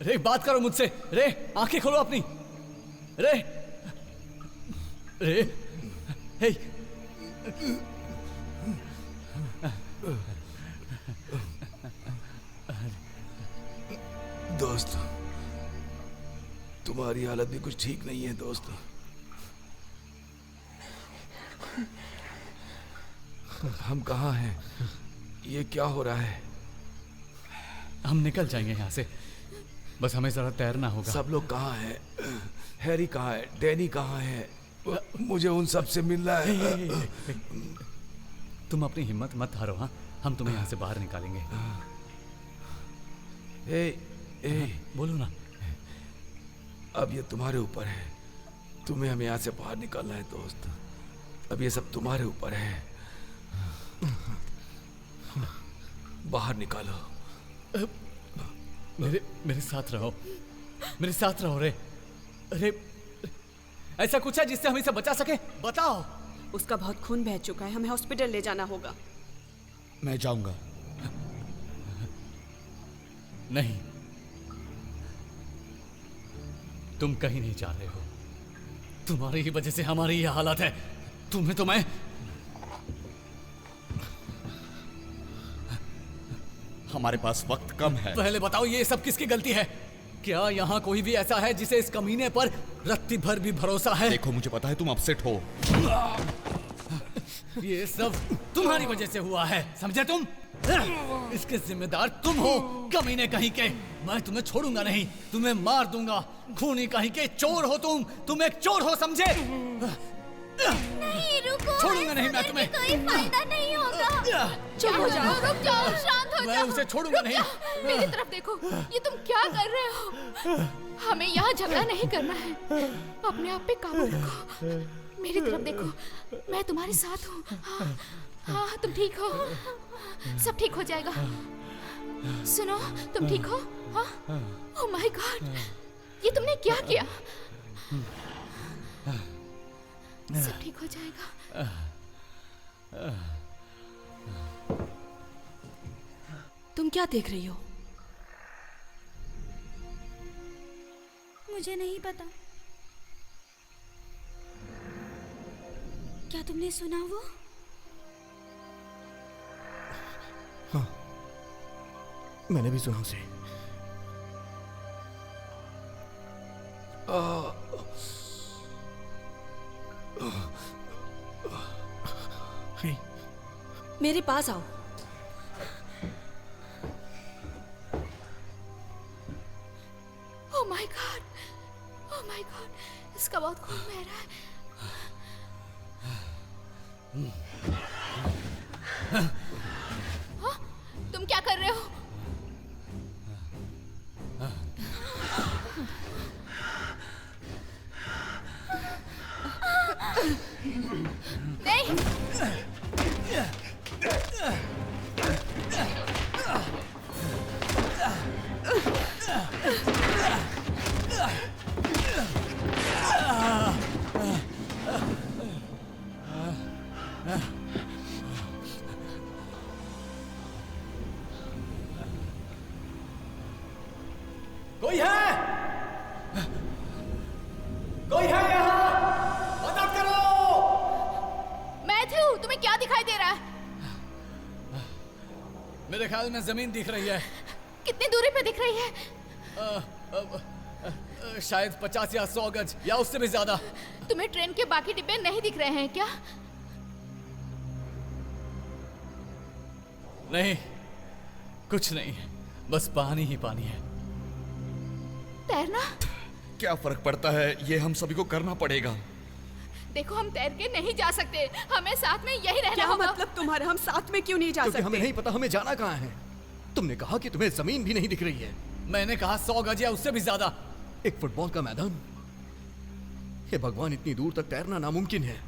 रे बात करो मुझसे। रे आंखें खोलो अपनी। रे हे दोस्त, तुम्हारी हालत भी कुछ ठीक नहीं है दोस्त। हम कहाँ हैं? ये क्या हो रहा है? हम निकल जाएंगे यहाँ से, बस हमें जरा तैरना होगा। सब लोग कहाँ हैं? हैरी कहाँ है? डैनी कहाँ है? मुझे उन सब से मिलना है। तुम अपनी हिम्मत मत हारो। हाँ, हम तुम्हें यहाँ से बाहर निकालेंगे। बोलो ना। अब ये तुम्हारे ऊपर है। तुम्हें हमें यहाँ से बाहर निकालना है दोस्त। अब ये सब तुम्हारे ऊपर है। बाहर निकालो। मेरे साथ रहो, मेरे साथ रहो रे। अरे ऐसा कुछ है जिससे हम इसे बचा सके? बताओ। उसका बहुत खून बह चुका है, हमें हॉस्पिटल ले जाना होगा। मैं जाऊंगा। नहीं, तुम कहीं नहीं जा रहे हो। तुम्हारी ही वजह से हमारी ये हालत है। तुम्हें तो मैं हमारे पास वक्त कम है। पहले बताओ, ये सब किसकी गलती है? क्या यहाँ कोई भी ऐसा है जिसे इस कमीने पर रत्ती भर भी भरोसा है? देखो, मुझे पता है तुम अपसेट हो। ये सब तुम्हारी वजह से हुआ है, समझे तुम? इसके जिम्मेदार तुम हो, कमीने कहीं के। मैं तुम्हें छोड़ूंगा नहीं, तुम्हें मार दूंगा। खूनी कहीं के चोर हो तुम एक चोर हो, समझे? नहीं, रुको। छोड़ूंगा नहीं मैं तुम्हें। कोई फायदा नहीं होगा। चुप हो जाओ, रुक जाओ, शांत हो मैं जाओ। उसे छोड़ूंगा नहीं। मेरी तरफ देखो, ये तुम क्या कर रहे हो? हमें यहाँ झगड़ा नहीं करना है। अपने आप पे काबू रखो। मेरी तरफ देखो, मैं तुम्हारे साथ हूँ। हाँ, तुम ठीक हो। सब ठीक हो जाएगा। सुनो, तुम ठीक हो? हाँ? ओह माय गॉड, ये तुमने क्या किया? सब ठीक हो जाएगा। तुम क्या देख रही हो? मुझे नहीं पता। क्या तुमने सुना वो? हाँ, मैंने भी सुना उसे। मेरे पास आओ। Oh my God, oh my God, इसका बहुत खून बह रहा है। हाँ? तुम क्या कर रहे हो? नहीं। कोई है? कोई है यहाँ? मदद करो! मैथ्यू, तुम्हें क्या दिखाई दे रहा है? मेरे ख्याल में जमीन दिख रही है। कितनी दूरी पे दिख रही है? शायद 50 या 100 गज या उससे भी ज्यादा। तुम्हें ट्रेन के बाकी डिब्बे नहीं दिख रहे हैं क्या? नहीं, कुछ नहीं, बस पानी ही पानी है। तैरना? क्या फर्क पड़ता है, ये हम सभी को करना पड़ेगा। देखो, हम तैर के नहीं जा सकते, हमें साथ में यही रहना क्या होगा। मतलब तुम्हारा? हम साथ में क्यों नहीं जा क्योंकि सकते? हमें नहीं पता हमें जाना कहाँ है। तुमने कहा कि तुम्हें जमीन भी नहीं दिख रही है। मैंने कहा 100 गज या उससे भी ज्यादा। एक फुटबॉल का मैदान। हे भगवान, इतनी दूर तक तैरना नामुमकिन है।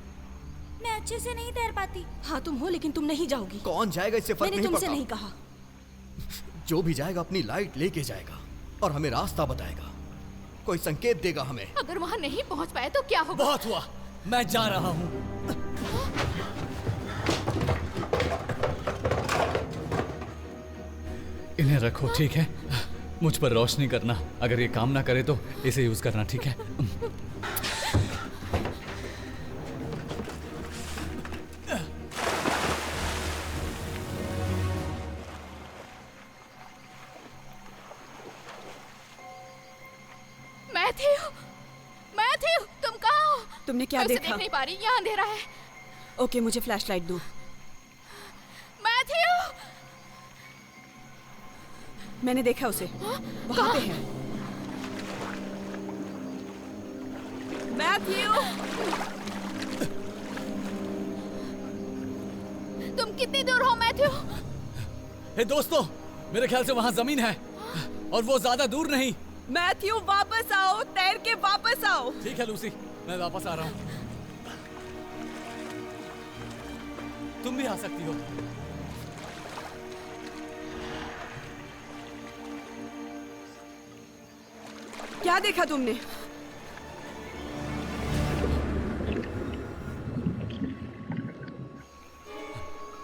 मैं अच्छे से नहीं तैर पाती। हाँ, तुम हो, लेकिन तुम नहीं जाओगी। कौन जाएगा, इससे फर्क मैंने नहीं तुमसे पड़ता। नहीं कहा। जो भी जाएगा अपनी लाइट लेके जाएगा और हमें रास्ता बताएगा, कोई संकेत देगा हमें। अगर वहाँ नहीं पहुँच पाए तो क्या होगा? बहुत हुआ, मैं जा रहा हूँ। इन्हें रखो, ठीक है? मुझ पर रोशनी करना। अगर ये काम ना करे तो इसे यूज करना, ठीक है? मैथ्यू, तुम कहाँ हो? तुमने क्या मैं उसे देखा? देख नहीं पा रही, यहाँ अंधेरा है। ओके, मुझे फ्लैशलाइट दो। मैथ्यू! मैंने देखा उसे, वहाँ पे है। मैथ्यू! तुम कितनी दूर हो मैथ्यू? हे दोस्तों, मेरे ख्याल से वहाँ जमीन है और वो ज्यादा दूर नहीं। मैथ्यू, वापस आओ, तैर के वापस आओ। ठीक है लूसी, मैं वापस आ रहा हूँ। तुम भी आ सकती हो। क्या देखा तुमने?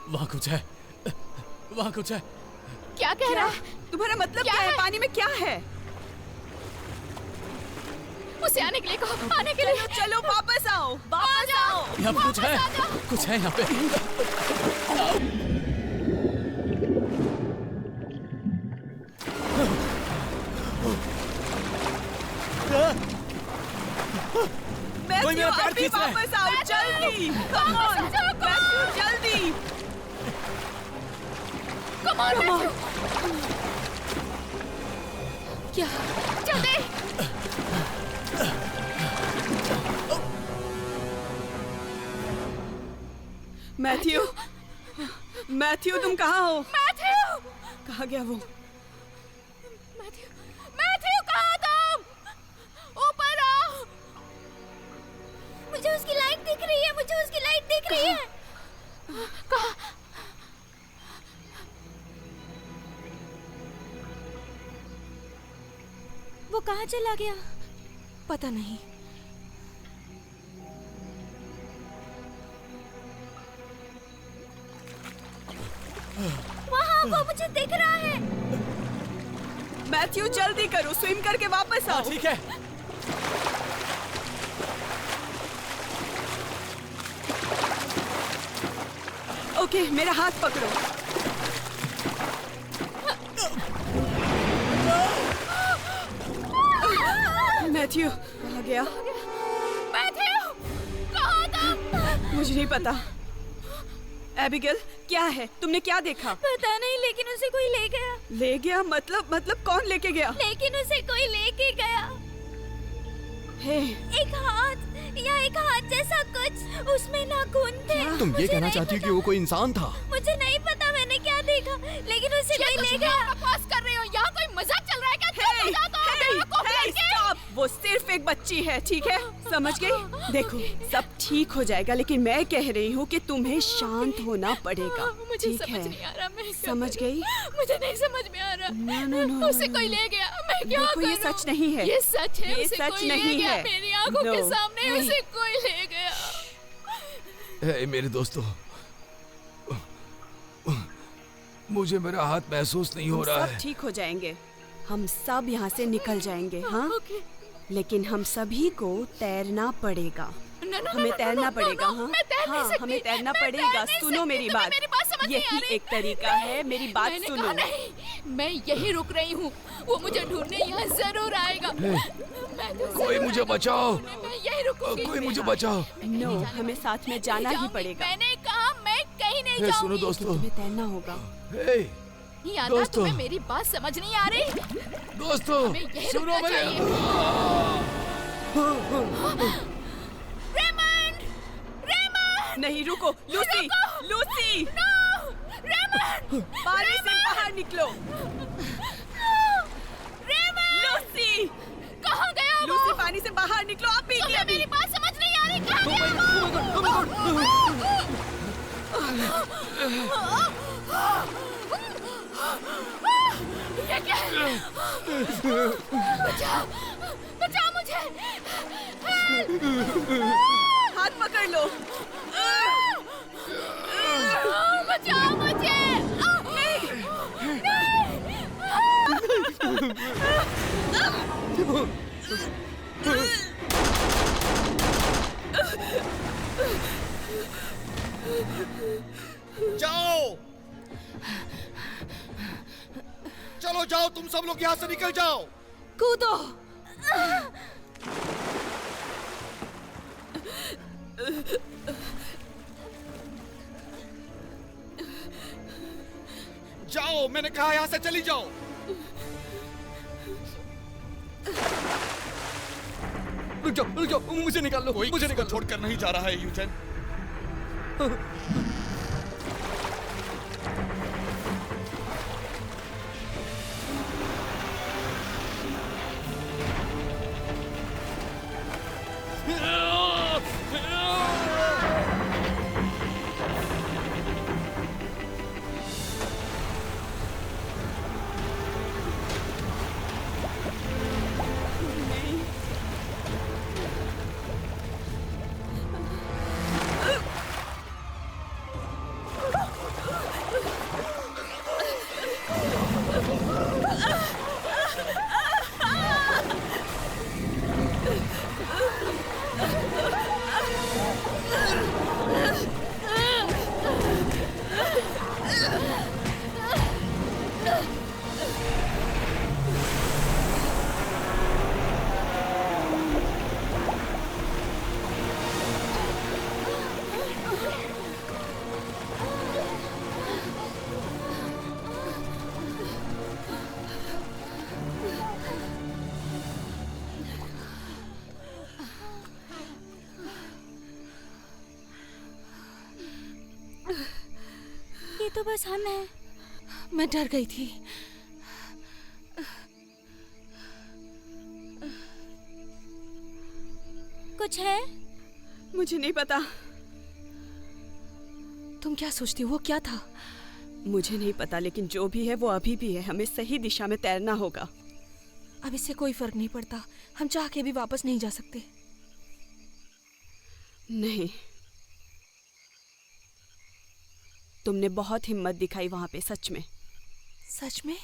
वहाँ कुछ है, वहाँ कुछ है। क्या कह रहा है? तुम्हारा मतलब क्या है? पानी में क्या है? उसे आने के लिए कहो, आने के लिए। चलो वापस आओ, वापस आओ। यहाँ पे कुछ है, कुछ है यहाँ पे। कोई मेरा पैर खींच रहा है। वापस आओ, जल्दी। कम ऑन, मैथ्यू, जल्दी। कम ऑन, क्या? जल्दी। मैथ्यू, मैथ्यू, तुम कहाँ हो? मैथ्यू! कहाँ गया वो? मैथ्यू, मैथ्यू, कहाँ तुम? ऊपर आओ। मुझे उसकी लाइट दिख रही है, मुझे उसकी लाइट दिख रही है। कहाँ? वो कहाँ चला गया? पता नहीं। वहाँ वो मुझे दिख रहा है। मैथ्यू, जल्दी करो, स्विम करके वापस आओ। ठीक है। ओके, मेरा हाथ पकड़ो। मैथ्यू, कहाँ गया? मैथ्यू, कहाँ तुम? मुझे नहीं पता। एबिगेल, क्या है? तुमने क्या देखा? पता नहीं, लेकिन उसे कोई ले गया। ले गया? मतलब कौन लेके गया? लेकिन उसे कोई लेके गया। हे, एक हाथ या एक हाथ जैसा कुछ, उसमें नाखून थे। तुम ये कहना चाहती हो कि वो कोई इंसान था? मुझे नहीं पता मैंने क्या देखा, लेकिन उसे कोई ले गया। बकवास कर रहे हो? यहाँ कोई मजाक चल रहा है क्या? स्टॉप! वो सिर्फ एक बच्ची है, ठीक है? समझ गई? देखो, सब ठीक हो जाएगा, लेकिन मैं कह रही हूँ कि तुम्हें शांत होना पड़ेगा। मुझे ठीक समझ है? नहीं आ रहा, मैं क्या समझ करूं? गई? मुझे नहीं समझ में आ रहा। नो, उसे कोई ले गया, मैं क्या देखो, ये करूं? सच नहीं है। ये सच है, ये उसे सच कोई ले नहीं गया, है। मेरी आंखों के No, सामने नहीं। उसे कोई ले गया। मेरे दोस्तों, मुझे मेरा हाथ महसूस नहीं हो रहा सब है। ठीक हो जाएंगे। हम सब यहाँ से निकल जाएंगे, हाँ? लेकिन हम सभी को तैरना पड़ेगा। हमें तैरना पड़ेगा, हाँ? हाँ, हमें तैरना पड़ेगा। सुनो मेरी बात, यही एक तरीका है। मेरी बात सुनो। मैं यही रुक रही हूँ, वो मुझे ढूंढने यहाँ जरूर आएगा। कोई मुझे बचाओ, मैं यही रुकूंगी। कोई मुझे बचाओ। नो, हमें साथ में जाना ही पड़ेगा। मैंने कहा मैं कहीं नहीं जाऊंगी। सुनो दोस्तों, तुम्हें तैरना होगा। यादा, तुम्हें मेरी बात समझ नहीं आ रही? दोस्तों सुनो मेरे। रेमंड! रेमंड! नहीं, रुको। लूसी! लूसी! नो! रेमंड! पानी से बाहर निकलो। रेमंड! लूसी! कहाँ गया वो? लूसी, पानी से बाहर निकलो। आप भी तुम्हें मेरी बात समझ नहीं आ रही? कहाँ गया ये क्या है? बचाओ! बचाओ मुझे! हाथ पकड़ लो। बचाओ मुझे! जाओ, चलो जाओ, तुम सब लोग यहाँ से निकल जाओ। कूदो। जाओ, मैंने कहा यहाँ से चली जाओ। रुक जाओ, मुझे निकाल लो। मुझे निकाल, छोड़कर नहीं जा रहा है यूजेन। ये तो बस हम हैं। मैं डर गई थी। कुछ है? मुझे नहीं पता। तुम क्या सोचती हो? वो क्या था? मुझे नहीं पता, लेकिन जो भी है वो अभी भी है। हमें सही दिशा में तैरना होगा। अब इससे कोई फर्क नहीं पड़ता। हम चाह के भी वापस नहीं जा सकते। नहीं, तुमने बहुत हिम्मत दिखाई वहां पे, सच में। सच में?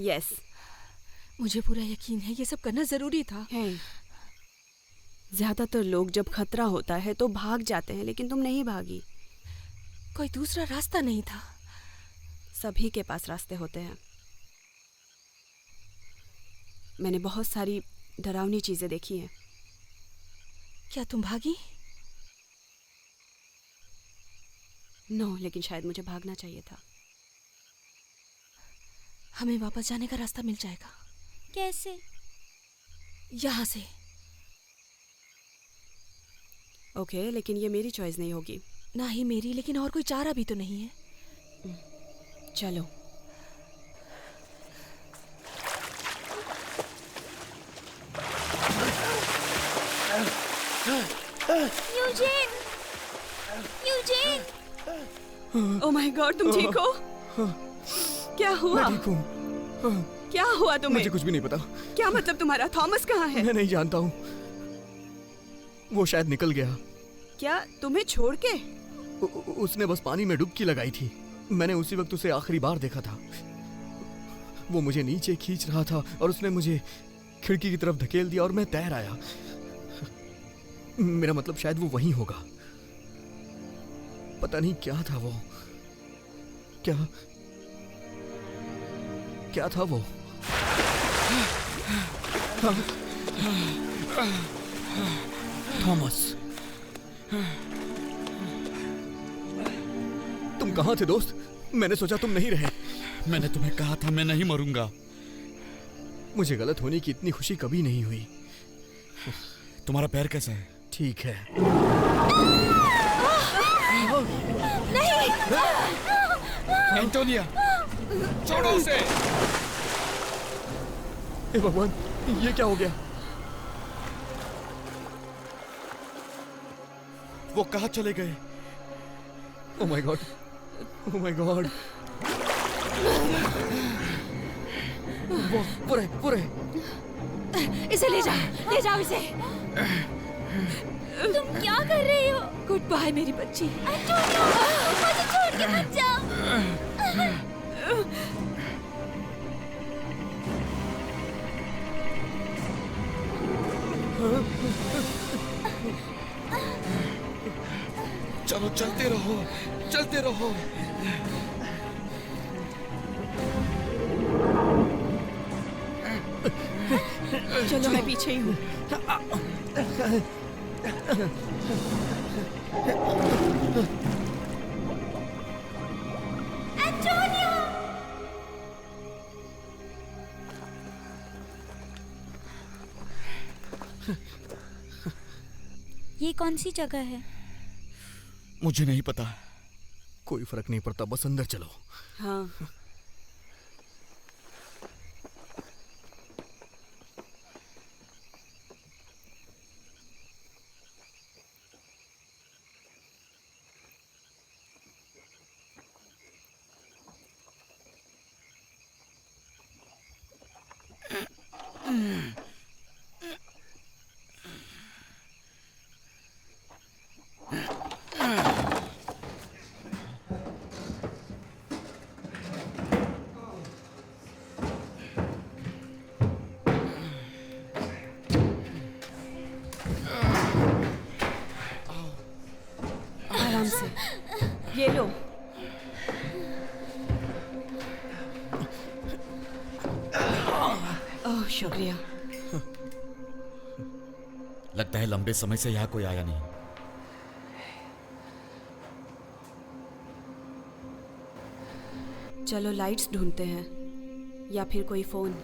यस। मुझे पूरा यकीन है ये सब करना जरूरी था। ज्यादातर लोग जब खतरा होता है तो भाग जाते हैं, लेकिन तुम नहीं भागी। कोई दूसरा रास्ता नहीं था। सभी के पास रास्ते होते हैं। मैंने बहुत सारी डरावनी चीजें देखी हैं। क्या तुम भागी? नो, लेकिन शायद मुझे भागना चाहिए था। हमें वापस जाने का रास्ता मिल जाएगा। कैसे? यहाँ से। ओके, लेकिन ये मेरी चॉइस नहीं होगी। ना ही मेरी, लेकिन और कोई चारा भी तो नहीं है। चलो। यूजेन! यूजेन! ओह माय गॉड, तुम ठीक हो? क्या हुआ? मैं ठीक हूँ। क्या हुआ तुम्हें? मुझे कुछ भी नहीं पता। क्या मतलब तुम्हारा? थॉमस कहाँ है? मैं नहीं जानता हूँ। वो शायद निकल गया। क्या तुम्हें छोड़ के? उसने बस पानी में डुबकी लगाई थी। मैंने उसी वक्त उसे आखिरी बार देखा था। वो मुझे नीचे खींच रहा था और उसने मुझे खिड़की की तरफ धकेल दिया और मैं तैर आया। मेरा मतलब शायद वो वहीं होगा। पता नहीं क्या था वो। क्या था वो? थॉमस, तुम कहां थे दोस्त? मैंने सोचा तुम नहीं रहे। मैंने तुम्हें कहा था मैं नहीं मरूंगा। मुझे गलत होने की इतनी खुशी कभी नहीं हुई। तुम्हारा पैर कैसा है? ठीक है। नहीं! एंटोनिया, छोड़ो उसे! हे भगवान, ये क्या हो गया? वो कहाँ चले गए? Oh my God, oh my God. वो रहे। इसे ले जाओ इसे। तुम क्या कर रही हो? गुड बाय मेरी बच्ची। एंटोनियो, मुझे छोड़ के मत जाओ। चलो चलते रहो। चलो मैं पीछे ही हूँ। ये कौन सी जगह है? मुझे नहीं पता। कोई फर्क नहीं पड़ता, बस अंदर चलो। हाँ। आराम से, ये लो। ओह शुक्रिया। लगता है लंबे समय से यहाँ कोई आया नहीं। चलो लाइट्स ढूंढते हैं, या फिर कोई फोन।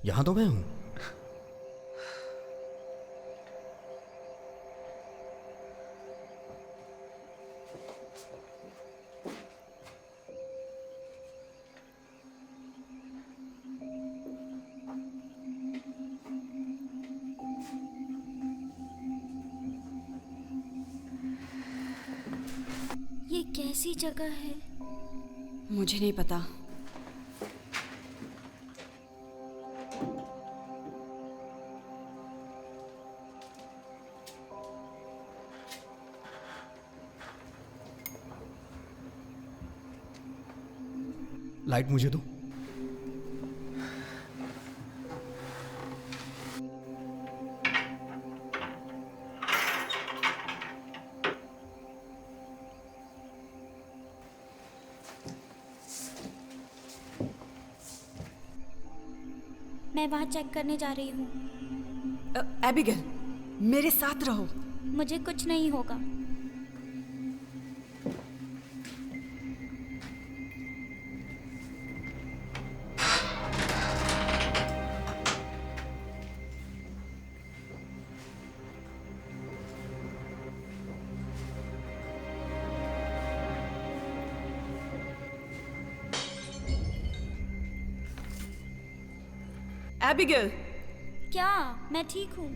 यहां तो मैं हूं। ये कैसी जगह है? मुझे नहीं पता। लाइट मुझे दो। मैं वहाँ चेक करने जा रही हूँ। एबिगेल, मेरे साथ रहो। मुझे कुछ नहीं होगा। एबिगेल, क्या? मैं ठीक हूँ।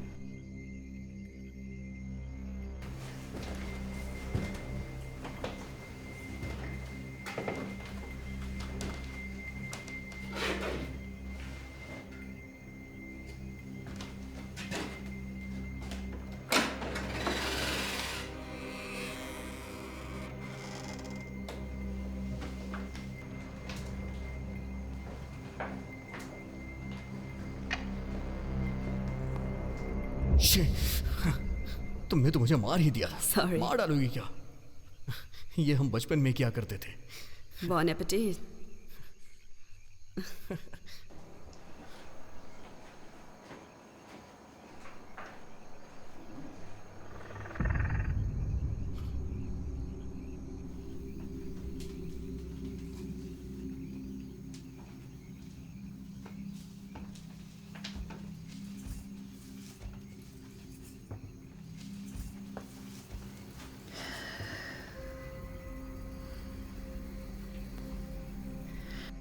तुमने तो मुझे मार ही दिया। Sorry. मार डालोगी क्या? ये हम बचपन में क्या करते थे। Bon appetit.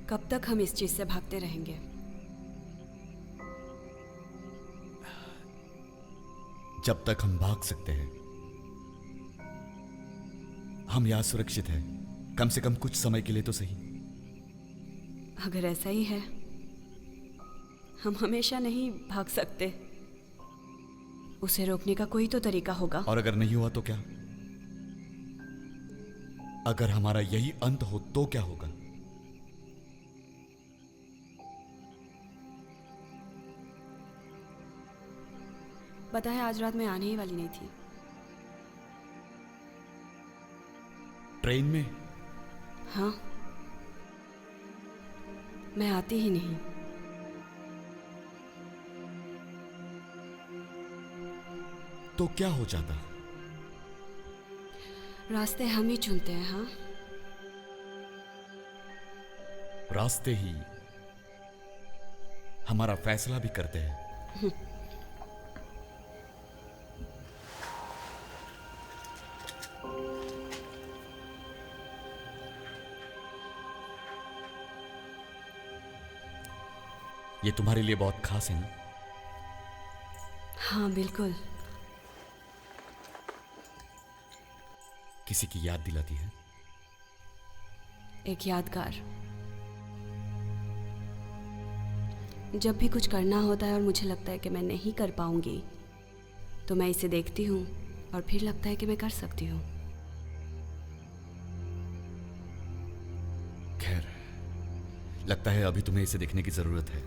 कब तक हम इस चीज से भागते रहेंगे? जब तक हम भाग सकते हैं। हम यहां सुरक्षित हैं, कम से कम कुछ समय के लिए तो सही। अगर ऐसा ही है, हम हमेशा नहीं भाग सकते। उसे रोकने का कोई तो तरीका होगा। और अगर नहीं हुआ तो क्या? अगर हमारा यही अंत हो तो क्या होगा? पता है, आज रात मैं आने ही वाली नहीं थी। ट्रेन में? हाँ, मैं आती ही नहीं। तो क्या हो जाता? रास्ते हम ही चुनते हैं। हाँ, रास्ते ही हमारा फैसला भी करते हैं। ये तुम्हारे लिए बहुत खास है ना? हाँ बिल्कुल। किसी की याद दिलाती है? एक यादगार। जब भी कुछ करना होता है और मुझे लगता है कि मैं नहीं कर पाऊंगी, तो मैं इसे देखती हूँ और फिर लगता है कि मैं कर सकती हूँ। खैर, लगता है अभी तुम्हें इसे देखने की जरूरत है।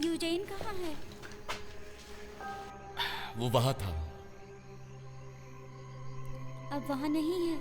यूजेन कहाँ है? वो वहां था। अब वहां नहीं है।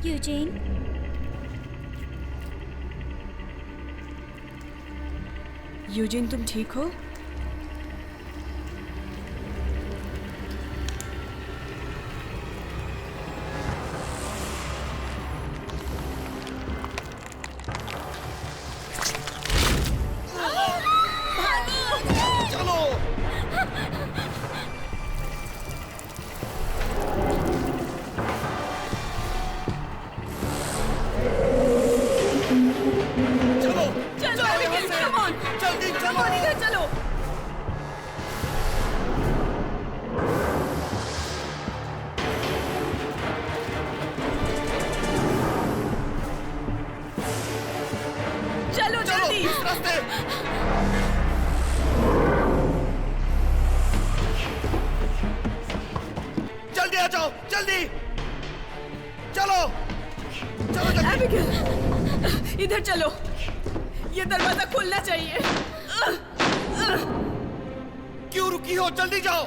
यूजेन, यूजिन, तुम ठीक हो? इधर चलो, ये दरवाजा खुलना चाहिए। क्यों रुकी हो? जल्दी जाओ।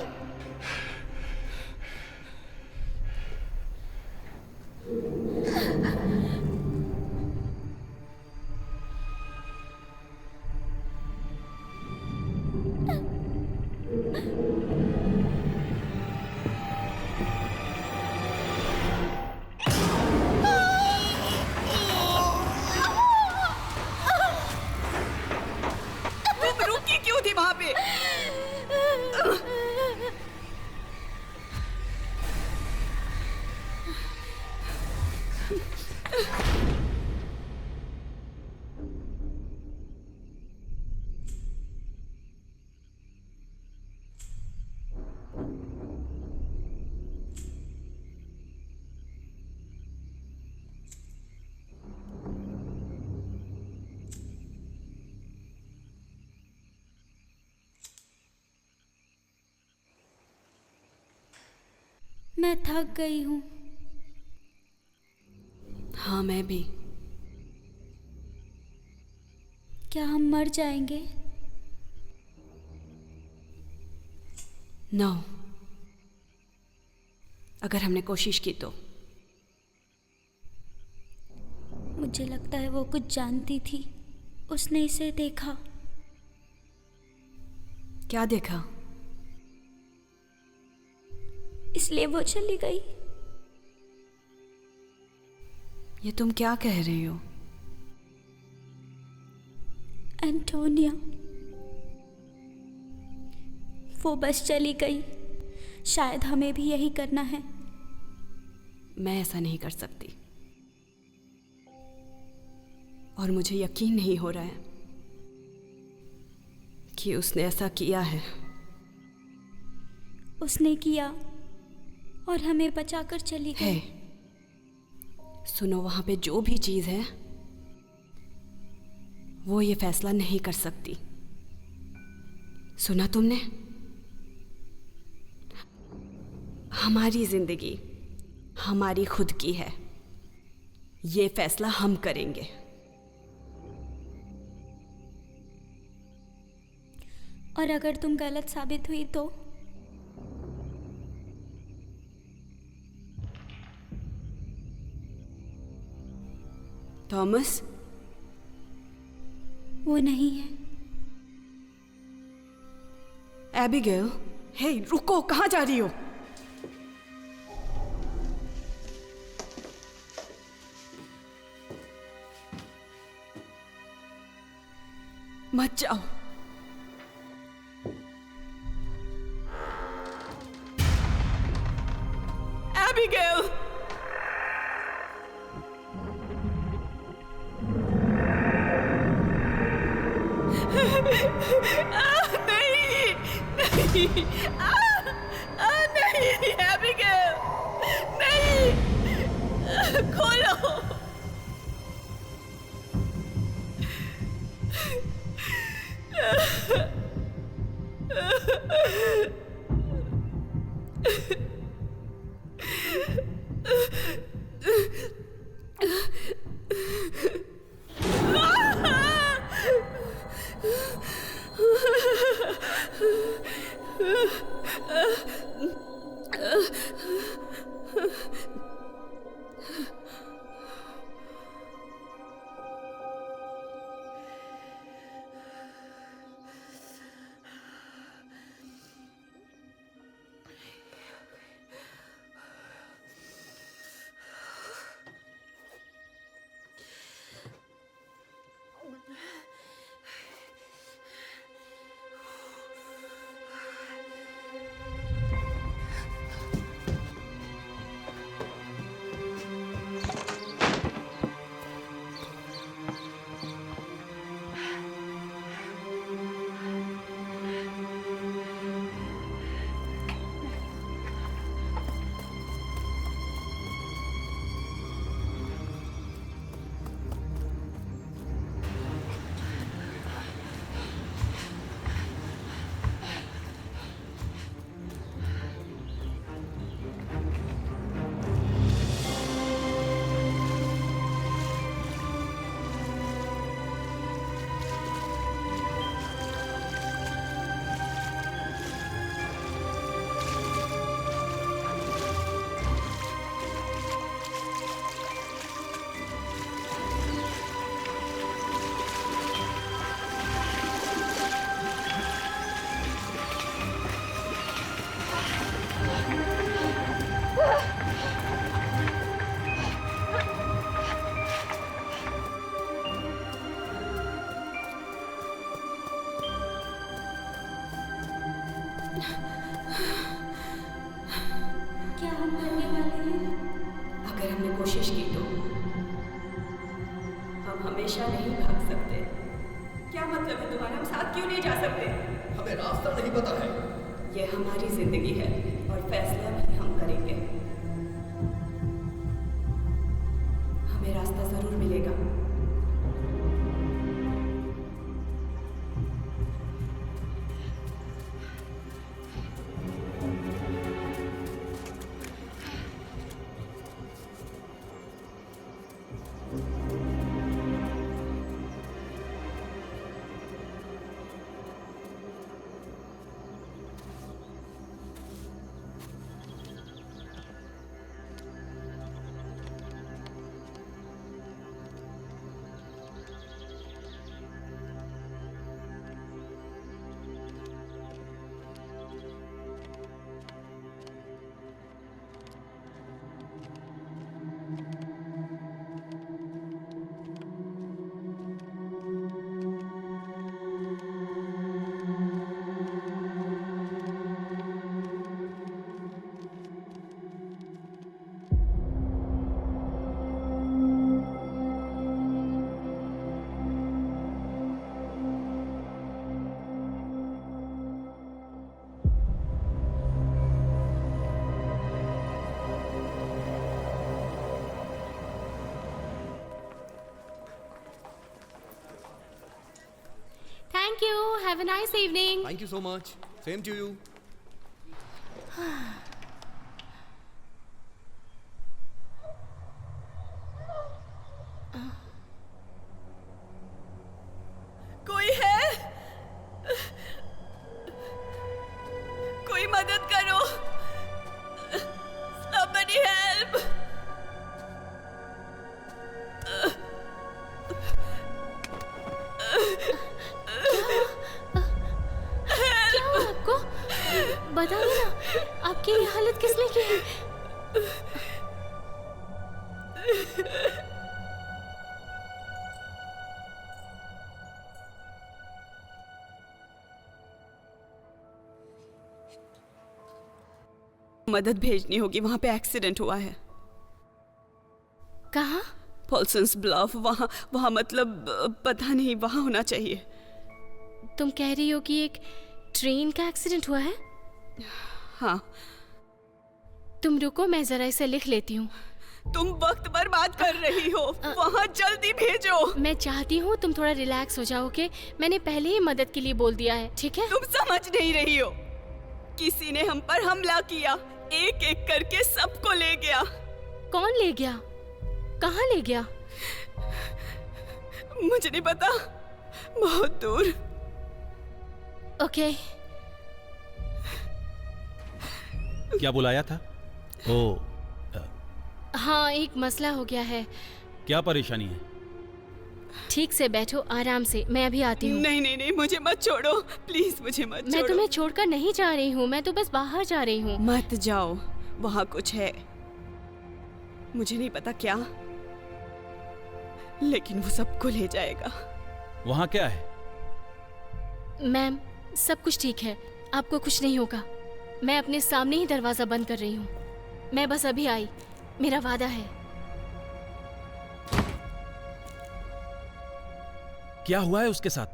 मैं थक गई हूँ। हाँ, मैं भी। क्या हम मर जाएंगे? नो, अगर हमने कोशिश की तो। मुझे लगता है वो कुछ जानती थी। उसने इसे देखा। क्या देखा? इसलिए वो चली गई। ये तुम क्या कह रही हो? एंटोनिया, वो बस चली गई। शायद हमें भी यही करना है। मैं ऐसा नहीं कर सकती, और मुझे यकीन नहीं हो रहा है कि उसने ऐसा किया है। उसने किया और हमें बचाकर चली गई। सुनो, वहां पे जो भी चीज है वो ये फैसला नहीं कर सकती। सुना तुमने? हमारी जिंदगी हमारी खुद की है। ये फैसला हम करेंगे। और अगर तुम गलत साबित हुई तो? थॉमस? वो नहीं है। एबिगेल, हे रुको, कहाँ जा रही हो? मत जाओ। एबिगेल! नहीं, नहीं, नहीं, एबिगेल, नहीं, खोलो। हमेशा नहीं भाग सकते। क्या मतलब है तुम्हारा? हम साथ क्यों नहीं जा सकते? हमें रास्ता नहीं पता है। ये हमारी जिंदगी है और फैसला भी हम करेंगे। हमें रास्ता जरूर मिलेगा। Thank you. Have a nice evening. Thank you so much. Same to you. कोई है? कोई मदद करो। Somebody help. क्या हुआ आपको? बताइए ना, आपकी ये हालत किसने की है? मदद भेजनी होगी, वहां पे एक्सीडेंट हुआ है। कहाँ? पॉल्सन्स ब्लफ, वहाँ मतलब पता नहीं, वहाँ होना चाहिए। तुम कह रही हो कि एक ट्रेन का एक्सीडेंट हुआ है? हाँ। तुम रुको, मैं जरा इसे लिख लेती हूँ। तुम वक्त बर्बाद कर रही हो, वहाँ जल्दी भेजो। मैं चाहती हूँ तुम थोड़ा रिलैक्स हो जाओ, ओके? मैंने पहले ही मदद के लिए बोल दिया है, ठीक है? तुम समझ नहीं रही हो। किसी ने हम पर हमला किया, एक एक करके सबको ले गया। कौन ले गया? कहाँ ले गया? मुझे नहीं पता, बहुत दूर। ओके। क्या बुलाया था? ओ, हाँ, एक मसला हो गया है। क्या परेशानी है? ठीक से बैठो, आराम से, मैं अभी आती हूँ। नहीं नहीं नहीं, मुझे मत छोड़ो, प्लीज मुझे मत छोड़ो। मैं तुम्हें छोड़कर नहीं जा रही हूँ, मैं तो बस बाहर जा रही हूँ। मत जाओ, वहाँ कुछ है, मुझे नहीं पता क्या, लेकिन वो सबको ले जाएगा। वहाँ क्या है? मैम, सब कुछ ठीक है, आपको कुछ नहीं होगा। मैं अपने सामने ही दरवाजा बंद कर रही हूँ। मैं बस अभी आई, मेरा वादा है। क्या हुआ है उसके साथ?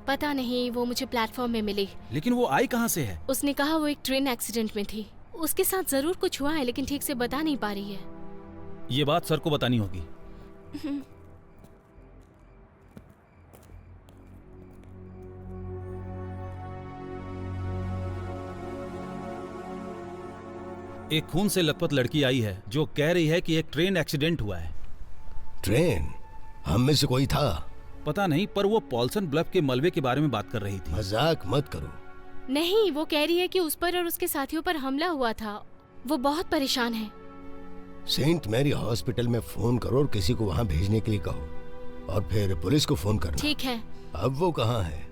पता नहीं, वो मुझे प्लेटफॉर्म में मिली। लेकिन वो आई कहाँ से है? उसने कहा वो एक ट्रेन एक्सीडेंट में थी। उसके साथ जरूर कुछ हुआ है, लेकिन ठीक से बता नहीं पा रही है। ये बात सर को बतानी होगी। एक खून से लथपथ लड़की आई है जो कह रही है कि एक ट्रेन एक्सीडेंट हुआ है। ट्रेन? हम में से कोई था? पता नहीं, पर वो पॉल्सन ब्लफ के मलबे के बारे में बात कर रही थी। मजाक मत करो। नहीं, वो कह रही है कि उस पर और उसके साथियों पर हमला हुआ था। वो बहुत परेशान है। सेंट मैरी हॉस्पिटल में फोन करो और किसी को वहाँ भेजने के लिए कहो, और फिर पुलिस को फोन करना। ठीक है। अब वो कहाँ है?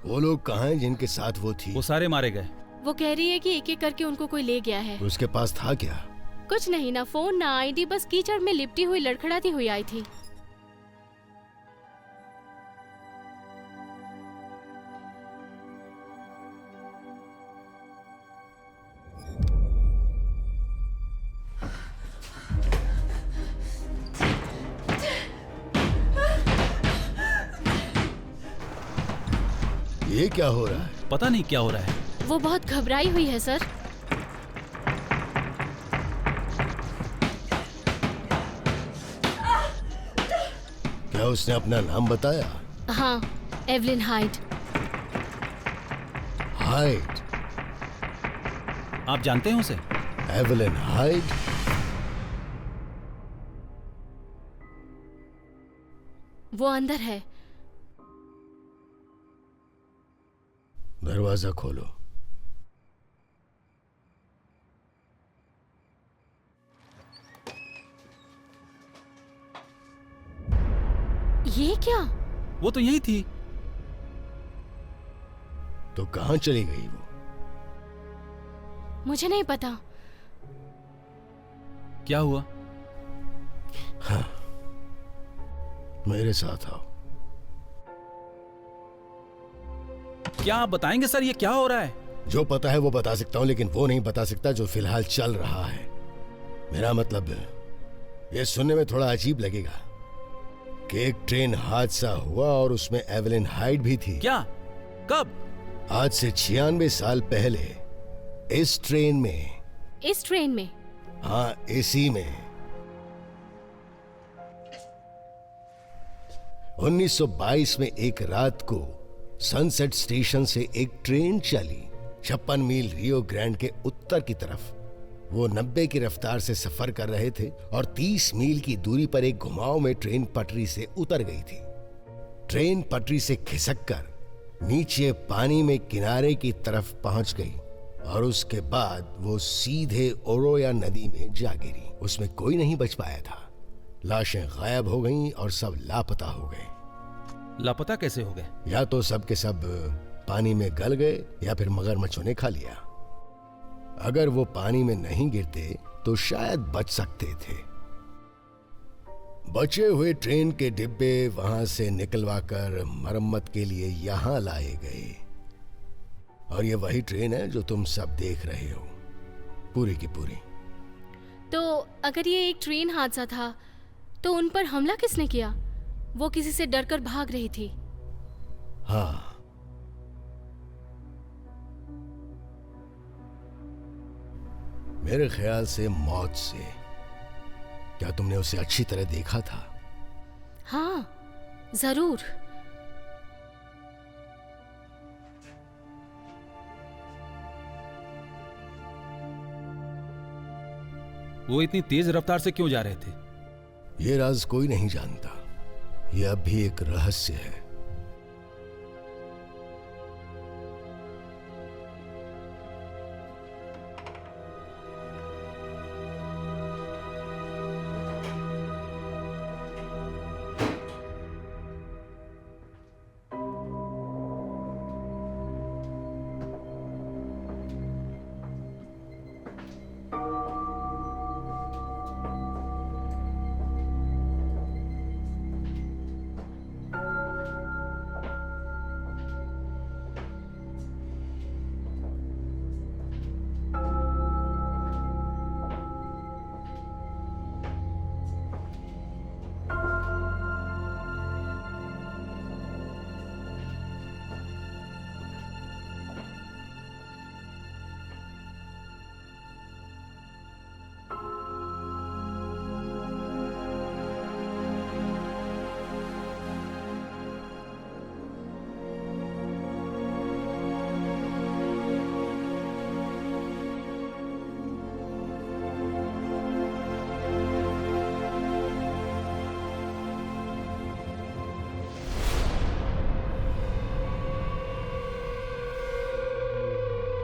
वो लोग कहाँ हैं जिनके साथ वो थी? वो सारे मारे गए। वो कह रही है कि एक एक करके उनको कोई ले गया है। उसके पास था क्या? कुछ नहीं, ना फोन ना आईडी, बस कीचड़ में लिपटी हुई लड़खड़ाती हुई आई थी। ये क्या हो रहा है? पता नहीं क्या हो रहा है। वो बहुत घबराई हुई है सर। क्या उसने अपना नाम बताया? हाँ, एवलिन हाइड। हाइड? आप जानते हैं उसे? Evelyn hide? वो अंदर है। दरवाजा खोलो। ये क्या? वो तो यही थी। तो कहां चली गई वो? मुझे नहीं पता। क्या हुआ? हाँ, मेरे साथ आओ। क्या आप बताएंगे सर, ये क्या हो रहा है? जो पता है वो बता सकता हूं, लेकिन वो नहीं बता सकता जो फिलहाल चल रहा है। मेरा मतलब ये सुनने में थोड़ा अजीब लगेगा कि एक ट्रेन हादसा हुआ और उसमें एवलिन हाइड भी थी। क्या? कब? आज से 96 साल पहले इस ट्रेन में। इस ट्रेन में? हाँ, इसी में। 1922 में एक रात को सनसेट स्टेशन से एक ट्रेन चली 56 मील रियो ग्रैंड के उत्तर की तरफ। वो 90 की रफ्तार से सफर कर रहे थे और 30 मील की दूरी पर एक घुमाव में ट्रेन पटरी से उतर गई थी। ट्रेन पटरी से खिसककर नीचे पानी में किनारे की तरफ पहुंच गई और उसके बाद वो सीधे ओरोया नदी में जा गिरी। उसमें कोई नहीं बच पाया था। लाशें गायब हो गईं और सब लापता हो गए। लापता कैसे हो गए? या तो सब के सब पानी में गल गए या फिर मगरमच्छों ने खा लिया। अगर वो पानी में नहीं गिरते तो शायद बच सकते थे। बचे हुए ट्रेन के डिब्बे वहां से निकलवाकर मरम्मत के लिए यहां लाए गए। और ये वही ट्रेन है जो तुम सब देख रहे हो, पूरी की पूरी। तो अगर ये एक ट्रेन हादसा था तो उन पर हमला किसने किया? वो किसी से डरकर भाग रही थी। हाँ, मेरे ख्याल से मौत से। क्या तुमने उसे अच्छी तरह देखा था? हाँ, जरूर। वो इतनी तेज रफ्तार से क्यों जा रहे थे? ये राज कोई नहीं जानता। ये अब भी एक रहस्य है।